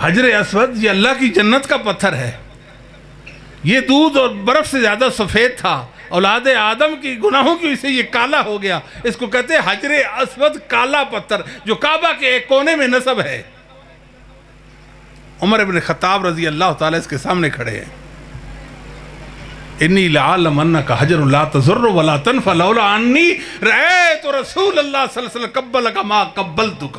حجر اسود یہ اللہ کی جنت کا پتھر ہے، یہ دودھ اور برف سے زیادہ سفید تھا، اولاد آدم کی گناہوں کی وجہ سے یہ کالا ہو گیا، اس کو کہتے ہیں حجر اسود، کالا پتھر جو کعبہ کے ایک کونے میں نصب ہے۔ عمر بن خطاب رضی اللہ تعالیٰ اس کے سامنے کھڑے ہیں، انی لعالم انک حجر لا تضر ولا تنفع لولا انی رأیت رسول اللہ صلی اللہ علیہ وسلم قبلک ما قبلتک۔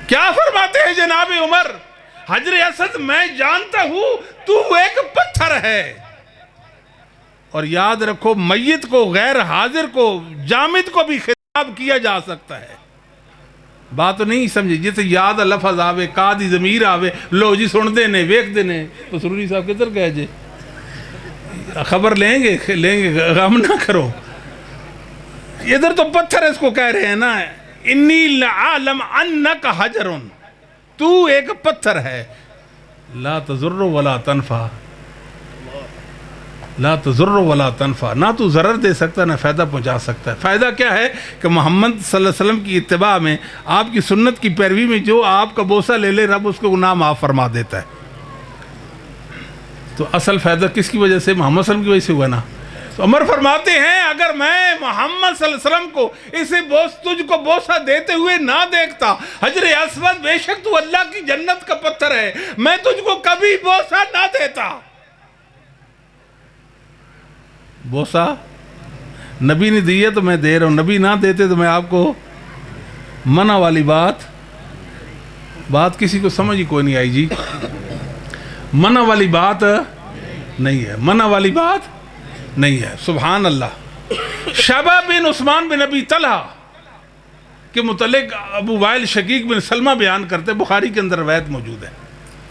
کیا فرماتے ہیں جناب عمر؟ حجر اسود میں جانتا ہوں تو ایک پتھر ہے، اور یاد رکھو میت کو، غیر حاضر کو، جامد کو بھی خطاب کیا جا سکتا ہے۔ بات نہیں سمجھے؟ جیسے یاد لفظ آوے، قادی ضمیر آوے، لو جی سن دینے، ویک دینے۔ تو سروری صاحب کدھر گئے جی؟ خبر لیں گے غم نہ کرو، ادھر تو پتھر اس کو کہہ رہے ہیں نا، انی لعالم انک حجر، تو ایک پتھر ہے، لا تضر ولا تنفع، لا تضر ولا تنفع، نہ تو ضرر دے سکتا نہ فائدہ پہنچا سکتا ہے۔ فائدہ کیا ہے کہ محمد صلی اللہ علیہ وسلم کی اتباع میں، آپ کی سنت کی پیروی میں جو آپ کا بوسہ لے لے رب اس کو گناہ معاف فرما دیتا ہے۔ تو اصل فائدہ کس کی وجہ سے؟ محمد صلی اللہ علیہ وسلم کی وجہ سے ہوا نا۔ تو عمر فرماتے ہیں اگر میں محمد صلی اللہ علیہ وسلم کو تجھ کو بوسہ دیتے ہوئے نہ دیکھتا، حجر اسود بے شک تو اللہ کی جنت کا پتھر ہے، میں تجھ کو کبھی بوسہ نہ دیتا۔ بوسہ نبی نے دیا تو میں دے رہا ہوں، نبی نہ دیتے تو میں آپ کو منع والی بات کسی کو سمجھ ہی کوئی نہیں آئی جی، منع والی بات نہیں ہے، منع والی بات نہیں ہے۔ سبحان اللہ۔ شیبہ بن عثمان بن ابی طلحہ کے متعلق ابو وائل شقیق بن سلمہ بیان کرتے، بخاری کے اندر روایت موجود ہے،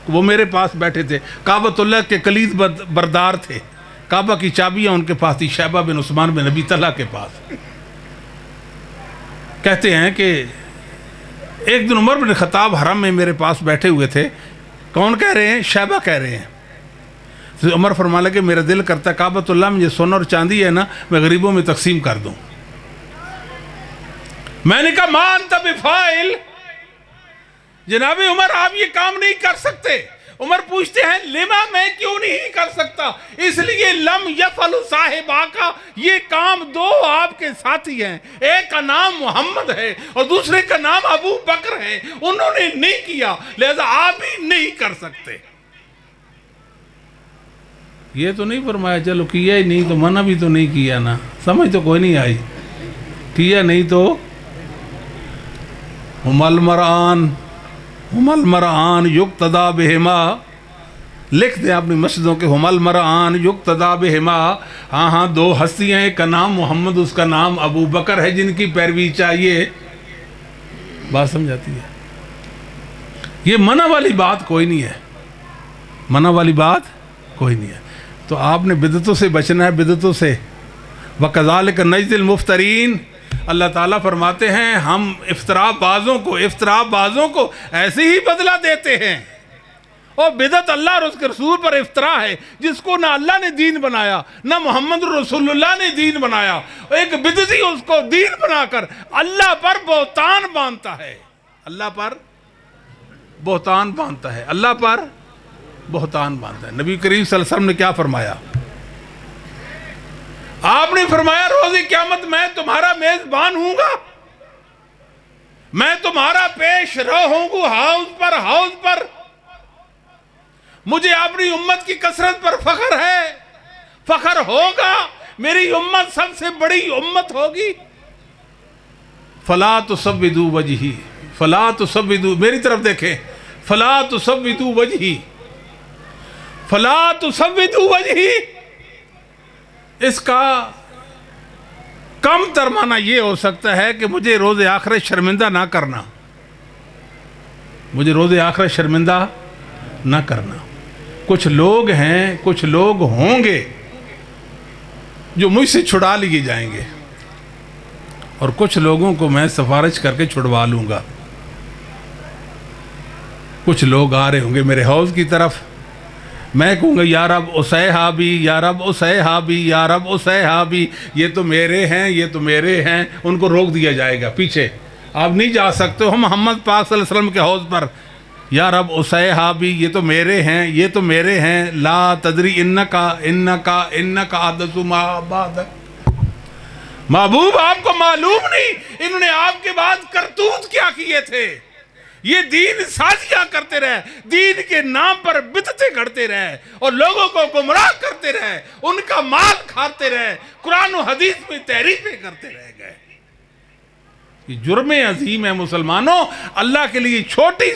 وہ میرے پاس بیٹھے تھے، کعبۃ اللہ کے کلید بردار تھے، کعبہ کی چابیاں ان کے پاس تھی، شیبہ بن عثمان بن ابی طلحہ کے پاس۔ کہتے ہیں کہ ایک دن عمر بن خطاب حرم میں میرے پاس بیٹھے ہوئے تھے، کون کہہ رہے ہیں؟ شیبہ کہہ رہے ہیں۔ تو عمر فرمانے لگے میرا دل کرتا ہے کعبۃ اللہ میں جو سونا اور چاندی ہے نا میں غریبوں میں تقسیم کر دوں۔ میں نے کہا ما انت بفاعل، جناب عمر آپ یہ کام نہیں کر سکتے۔ عمر پوچھتے ہیں لما، میں کیوں نہیں کر سکتا؟ اس لیے لم یفعل صاحبہ کا، یہ کام دو آپ کے ساتھی ہیں، ایک کا نام محمد ہے اور دوسرے کا نام ابو بکر ہے، انہوں نے نہیں کیا، لہذا آپ بھی نہیں کر سکتے۔ یہ تو نہیں فرمایا چلو کیا ہی نہیں تو منع بھی تو نہیں کیا نا، سمجھ تو کوئی نہیں آئی، کیا نہیں تو ہم المرآن یقتدا بہما، لکھ دیں اپنی مسجدوں کے ہم المرآن یقتدا بہما، ہاں دو ہستیاں، ایک کا نام محمد اس کا نام ابو بکر ہے، جن کی پیروی چاہیے۔ بات سمجھاتی ہے؟ یہ منع والی بات کوئی نہیں ہے، منع والی بات کوئی نہیں ہے۔ تو آپ نے بدعتوں سے بچنا ہے، بدعتوں سے۔ وَكَذَلِكَ نَجْزِي الْمُفْتَرِينَ، اللہ تعالیٰ فرماتے ہیں ہم افطرا بازوں کو ایسے ہی بدلہ دیتے ہیں۔ اور بدعت اللہ اور اس کے رسول پر افطرا ہے، جس کو نہ اللہ نے دین بنایا نہ محمد رسول اللہ نے دین بنایا، ایک بدعتی اس کو دین بنا کر اللہ پر بہتان باندھتا ہے، اللہ پر بہتان باندھتا ہے، اللہ پر بہتان باندھتا ہے۔ نبی کریم صلی اللہ علیہ وسلم نے کیا فرمایا؟ آپ نے فرمایا روز قیامت میں تمہارا میزبان ہوں گا، میں تمہارا پیش رو ہوں گا حوض پر، مجھے اپنی امت کی کثرت پر فخر ہے، فخر ہوگا، میری امت سب سے بڑی امت ہوگی۔ فلا تسودوا وجہی، فلا تسودوا، میری طرف دیکھیں، فلا تسودوا وجہی، فلا تسودوا وجہی، اس کا کم تر معنی یہ ہو سکتا ہے کہ مجھے روز آخرت شرمندہ نہ کرنا، مجھے روز آخرت شرمندہ نہ کرنا۔ کچھ لوگ ہیں، کچھ لوگ ہوں گے جو مجھ سے چھڑا لیے جائیں گے، اور کچھ لوگوں کو میں سفارش کر کے چھڑوا لوں گا۔ کچھ لوگ آ رہے ہوں گے میرے حوض کی طرف، میں کہوں گا یا رب اسیحابی، یا رب اسیحابی، یا رب اسیحابی، یہ تو میرے ہیں، یہ تو میرے ہیں، ان کو روک دیا جائے گا پیچھے، آپ نہیں جا سکتے ہو محمد پاک صلی اللہ علیہ وسلم کے حوض پر، یا رب اسیحابی، یہ تو میرے ہیں، یہ تو میرے ہیں، لا تدری انکا حدث ما بعدک، محبوب آپ کو معلوم نہیں انہوں نے آپ کے بعد کرتوت کیا کیے تھے، یہ دین سازیاں کرتے رہے، دین کے نام پر بدعتیں کرتے رہے اور لوگوں کو گمراہ کرتے رہے، ان کا مال کھاتے رہے، قرآن و حدیث میں تحریفیں کرتے رہ گئے۔ یہ جرم عظیم ہے مسلمانوں، اللہ کے لیے چھوٹی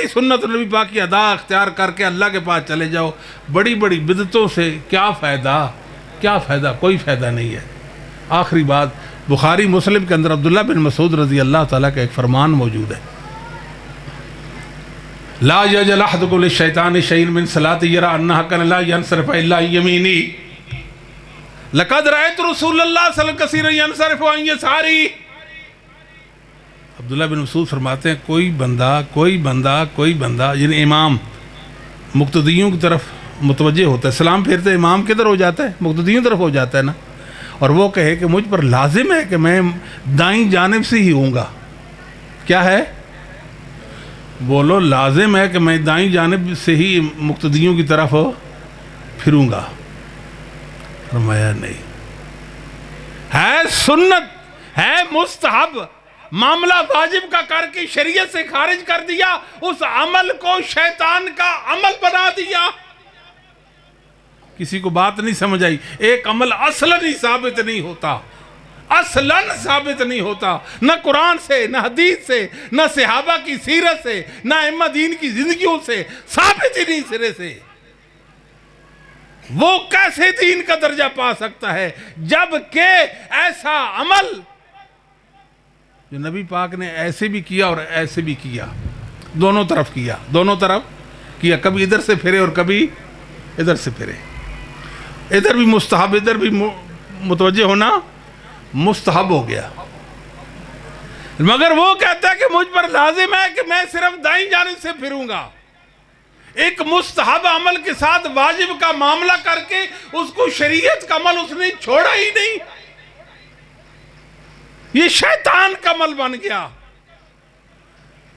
سنت نبی پاک کی ادا اختیار کر کے اللہ کے پاس چلے جاؤ، بڑی بڑی بدعتوں سے کیا فائدہ، کوئی فائدہ نہیں ہے۔ آخری بات، بخاری مسلم کے اندر عبداللہ بن مسعود رضی اللہ تعالیٰ کا ایک فرمان موجود ہے، لا یجعل احدکم للشیطان شیئا من صلاۃ یری انھا کان لا ینصرف الا یمینی لقد رأیت رسول اللہ صلی اللہ علیہ وسلم کثیرا ینصرف عن یساری۔ عبداللہ بن مسعود فرماتے ہیں کوئی بندہ یعنی امام مقتدیوں کی طرف متوجہ ہوتا ہے، سلام پھیرتے امام کدھر ہو جاتا ہے، مقتدیوں کی طرف ہو جاتا ہے نا، اور وہ کہے کہ مجھ پر لازم ہے کہ میں دائیں جانب سے ہی ہوں گا، کیا ہے؟ بولو، لازم ہے کہ میں دائیں جانب سے ہی مقتدیوں کی طرف پھروں گا؟ فرمایا نہیں، ہے سنت، ہے مستحب، معاملہ واجب کا کر کے شریعت سے خارج کر دیا، اس عمل کو شیطان کا عمل بنا دیا۔ کسی کو بات نہیں سمجھ آئی؟ ایک عمل اصلاً ہی ثابت نہیں ہوتا، ثابت نہیں ہوتا، نہ قرآن سے، نہ حدیث سے، نہ صحابہ کی سیرت سے، نہ ائمہ دین کی زندگیوں سے، ثابت ہی نہیں سرے سے۔ وہ کیسے دین کا درجہ پا سکتا ہے جبکہ ایسا عمل جو نبی پاک نے ایسے بھی کیا اور ایسے بھی کیا، دونوں طرف کیا، کبھی ادھر سے پھرے اور کبھی ادھر سے پھرے، ادھر بھی مستحب، ادھر بھی متوجہ ہونا مستحب ہو گیا، مگر وہ کہتا ہے کہ مجھ پر لازم ہے کہ میں صرف دائیں جانب سے پھروں گا۔ ایک مستحب عمل کے ساتھ واجب کا معاملہ کر کے اس کو شریعت کا عمل اس نے چھوڑا ہی نہیں، یہ شیطان کا عمل بن گیا۔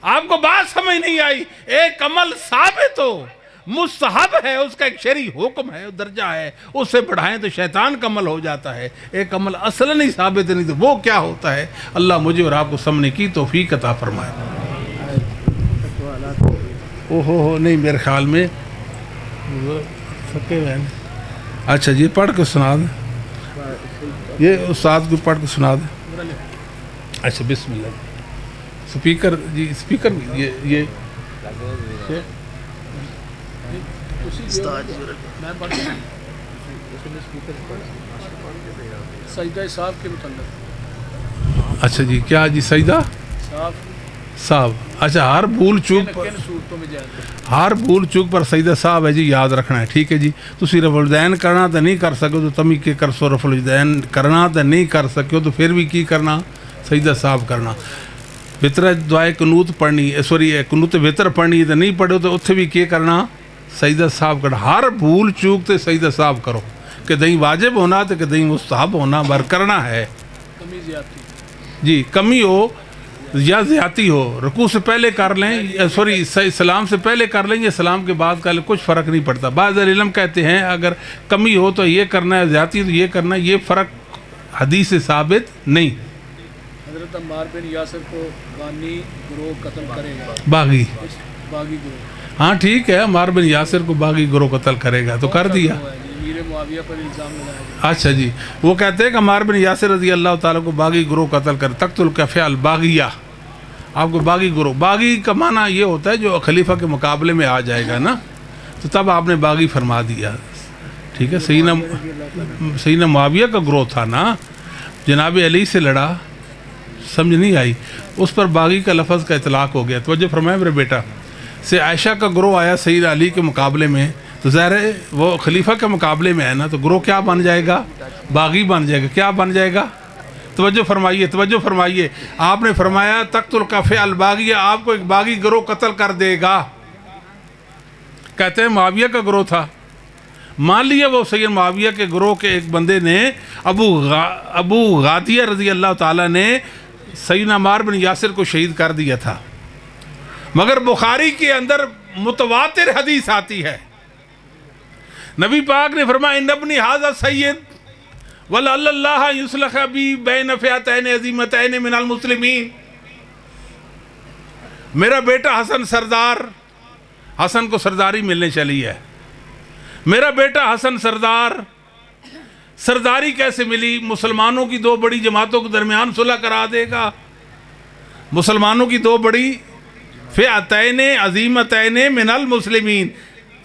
آپ کو بات سمجھ نہیں آئی؟ ایک عمل ثابت ہو، مستحب ہے، اس کا ایک شرعی حکم ہے، درجہ ہے، اس سے بڑھائیں تو شیطان کا عمل ہو جاتا ہے۔ ایک عمل اصلا نہیں ثابت نہیں تو وہ کیا ہوتا ہے؟ اللہ مجھے اور آپ کو سمجھنے کی توفیق عطا فرمائے۔ نہیں، میرے خیال میں اچھا جی، پڑھ کے سنا دیں، یہ استاد کو پڑھ کے سنا دیں۔ اچھا بسم اللہ، سپیکر جی، سپیکر یہ سجدہ صاحب کے متعلق۔ اچھا جی، کیا جی؟ سجدہ صاحب، اچھا، ہر بھول چوک پر سجدہ صاحب ہے جی، یاد رکھنا ہے، ٹھیک ہے جی۔ تو رفع الوالدین کرنا تو نہیں کر سکو تو تمی کے کر سو، رفع الوالدین کرنا تو نہیں کر سکو تو پھر بھی کی کرنا؟ سجدہ صاحب کرنا۔ وطر دعائے قنوت پڑھنی، قنوت وطر پڑھنی تو نہیں پڑھو تو اتھے بھی کی کرنا؟ سجدہ صاحب کرنا۔ ہر بھول چوک تے سجدہ صاحب کرو، کہ دہیں واجب ہونا تو کہ دہیں مستحب ہونا، بر کرنا ہے کمی زیادتی جی، کمی ہو یا زیادتی ہو، رکوع سے پہلے کر لیں، سلام سے پہلے کر لیں یا سلام کے بعد کر لیں، کچھ فرق نہیں پڑتا۔ بعض علم کہتے ہیں اگر کمی ہو تو یہ کرنا ہے، زیادتی تو یہ کرنا ہے، یہ فرق حدیث سے ثابت نہیں۔ حضرت عمار بن یاسر کو بانی گروہ قتل کرے گا، باغی گروہ، ہاں ٹھیک ہے، عمار بن یاسر کو باغی گروہ قتل کرے گا تو کر دیا۔ امیر معاویہ پر الزام لگایا گیا۔ اچھا جی، وہ کہتے ہیں کہ عمار بن یاسر رضی اللہ تعالیٰ کو باغی گروہ قتل کر، تقتل کفع الباغیہ، آپ کو باغی گروہ، باغی کا معنی یہ ہوتا ہے جو خلیفہ کے مقابلے میں آ جائے گا نا، تو تب آپ نے باغی فرما دیا، ٹھیک ہے۔ سیدنا معاویہ کا گروہ تھا نا، جناب علی سے لڑا، سمجھ نہیں آئی، اس پر باغی کا لفظ کا اطلاق ہو گیا۔ توجہ فرمائے میرے بیٹا، سے عائشہ کا گروہ آیا سید علی کے مقابلے میں، تو ظاہر ہے وہ خلیفہ کے مقابلے میں ہے نا، تو گروہ کیا بن جائے گا؟ باغی بن جائے گا۔ کیا بن جائے گا؟ توجہ فرمائیے، آپ نے فرمایا تقتل کفع الباغیہ، آپ کو ایک باغی گروہ قتل کر دے گا۔ کہتے ہیں معاویہ کا گروہ تھا. مان لیا وہ سید معاویہ کے گروہ کے ایک بندے نے ابو غادیہ رضی اللہ تعالیٰ نے سیدنا عمار بن یاسر کو شہید کر دیا تھا. مگر بخاری کے اندر متواتر حدیث آتی ہے, نبی پاک نے فرمایا ان ابنی ھذا سید ولعل اللہ یصلح بی بین فئتین عظیمتین من المسلمین. میرا بیٹا حسن سردار, حسن کو سرداری ملنے چلی ہے, میرا بیٹا حسن سردار, سرداری کیسے ملی؟ مسلمانوں کی دو بڑی جماعتوں کے درمیان صلح کرا دے گا. مسلمانوں کی دو بڑی فئتین عظیمتین من المسلمین.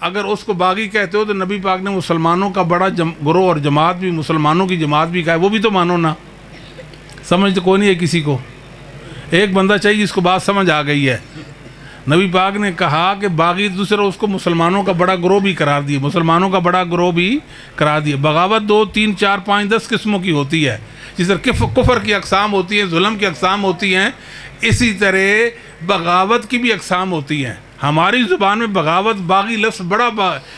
اگر اس کو باغی کہتے ہو تو نبی پاک نے مسلمانوں کا بڑا گروہ اور جماعت بھی, مسلمانوں کی جماعت بھی کہا ہے, وہ بھی تو مانو نا. سمجھ تو کوئی نہیں ہے کسی کو, ایک بندہ چاہیے جس کو بات سمجھ آ گئی ہے. نبی پاک نے کہا کہ باغی دوسرا اس کو مسلمانوں کا بڑا گروہ بھی قرار دیے, مسلمانوں کا بڑا گروہ بھی قرار دیے. بغاوت 2 3 4 5 10 قسموں کی ہوتی ہے. جس طرح کفر کی اقسام ہوتی ہیں, ظلم کی اقسام ہوتی ہیں, اسی طرح بغاوت کی بھی اقسام ہوتی ہیں. ہماری زبان میں بغاوت باغی لفظ بڑا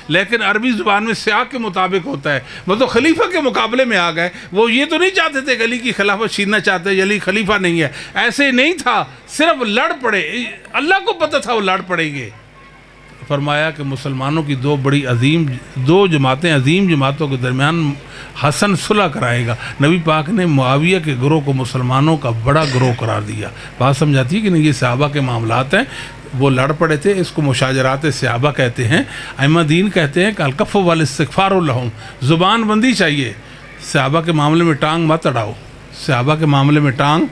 لیکن عربی زبان میں سیاق کے مطابق ہوتا ہے. وہ تو خلیفہ کے مقابلے میں آ گئے. وہ یہ تو نہیں چاہتے تھے علی کی خلافت چھیننا چاہتے, علی خلیفہ نہیں ہے, ایسے نہیں تھا, صرف لڑ پڑے. اللہ کو پتہ تھا وہ لڑ پڑیں گے. فرمایا کہ مسلمانوں کی دو جماعتیں, عظیم جماعتوں کے درمیان حسن صلح کرائے گا. نبی پاک نے معاویہ کے گروہ کو مسلمانوں کا بڑا گروہ قرار دیا. بات سمجھاتی ہے کہ نہیں؟ یہ صحابہ کے معاملات ہیں, وہ لڑ پڑے تھے. اس کو مشاجرات صحابہ کہتے ہیں. ائمہ دین کہتے ہیں کہ الکف والاستغفار لہم, زبان بندی چاہیے. صحابہ کے معاملے میں ٹانگ مت اڑاؤ, صحابہ کے معاملے میں ٹانگ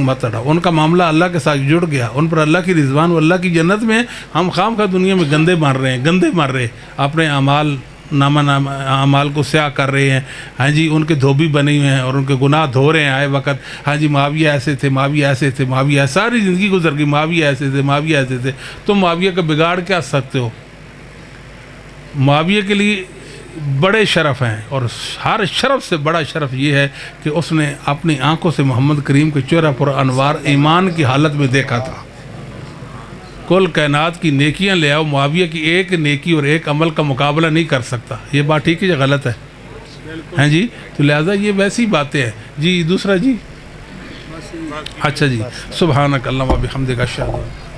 مت اڑاؤ. ان کا معاملہ اللہ کے ساتھ جڑ گیا, ان پر اللہ کی رضوان و اللہ کی جنت میں. ہم خام خواہ دنیا میں گندے مار رہے ہیں, اپنے اعمال کو سیاہ کر رہے ہیں. ہاں جی, ان کے دھوبی بنے ہوئے ہیں اور ان کے گناہ دھو رہے ہیں آئے وقت. ہاں جی, معاویہ ایسے تھے, معاویہ ایسے تھے, معاویہ ساری زندگی گزر گئی, معاویہ ایسے تھے, معاویہ ایسے تھے. تم معاویہ کا بگاڑ کیا سکتے ہو؟ معاویہ کے لیے بڑے شرف ہیں, اور ہر شرف سے بڑا شرف یہ ہے کہ اس نے اپنی آنکھوں سے محمد کریم کے چہرہ پر انوار ایمان کی حالت میں دیکھا تھا. کل کائنات کی نیکیاں لے آؤ, معاویہ کی ایک نیکی اور ایک عمل کا مقابلہ نہیں کر سکتا. یہ بات ٹھیک ہے یا غلط ہے؟ ہیں جی, تو لہٰذا یہ ویسی باتیں ہیں. جی دوسرا جی, اچھا جی, سبحانک اللہم و بحمدک اشہد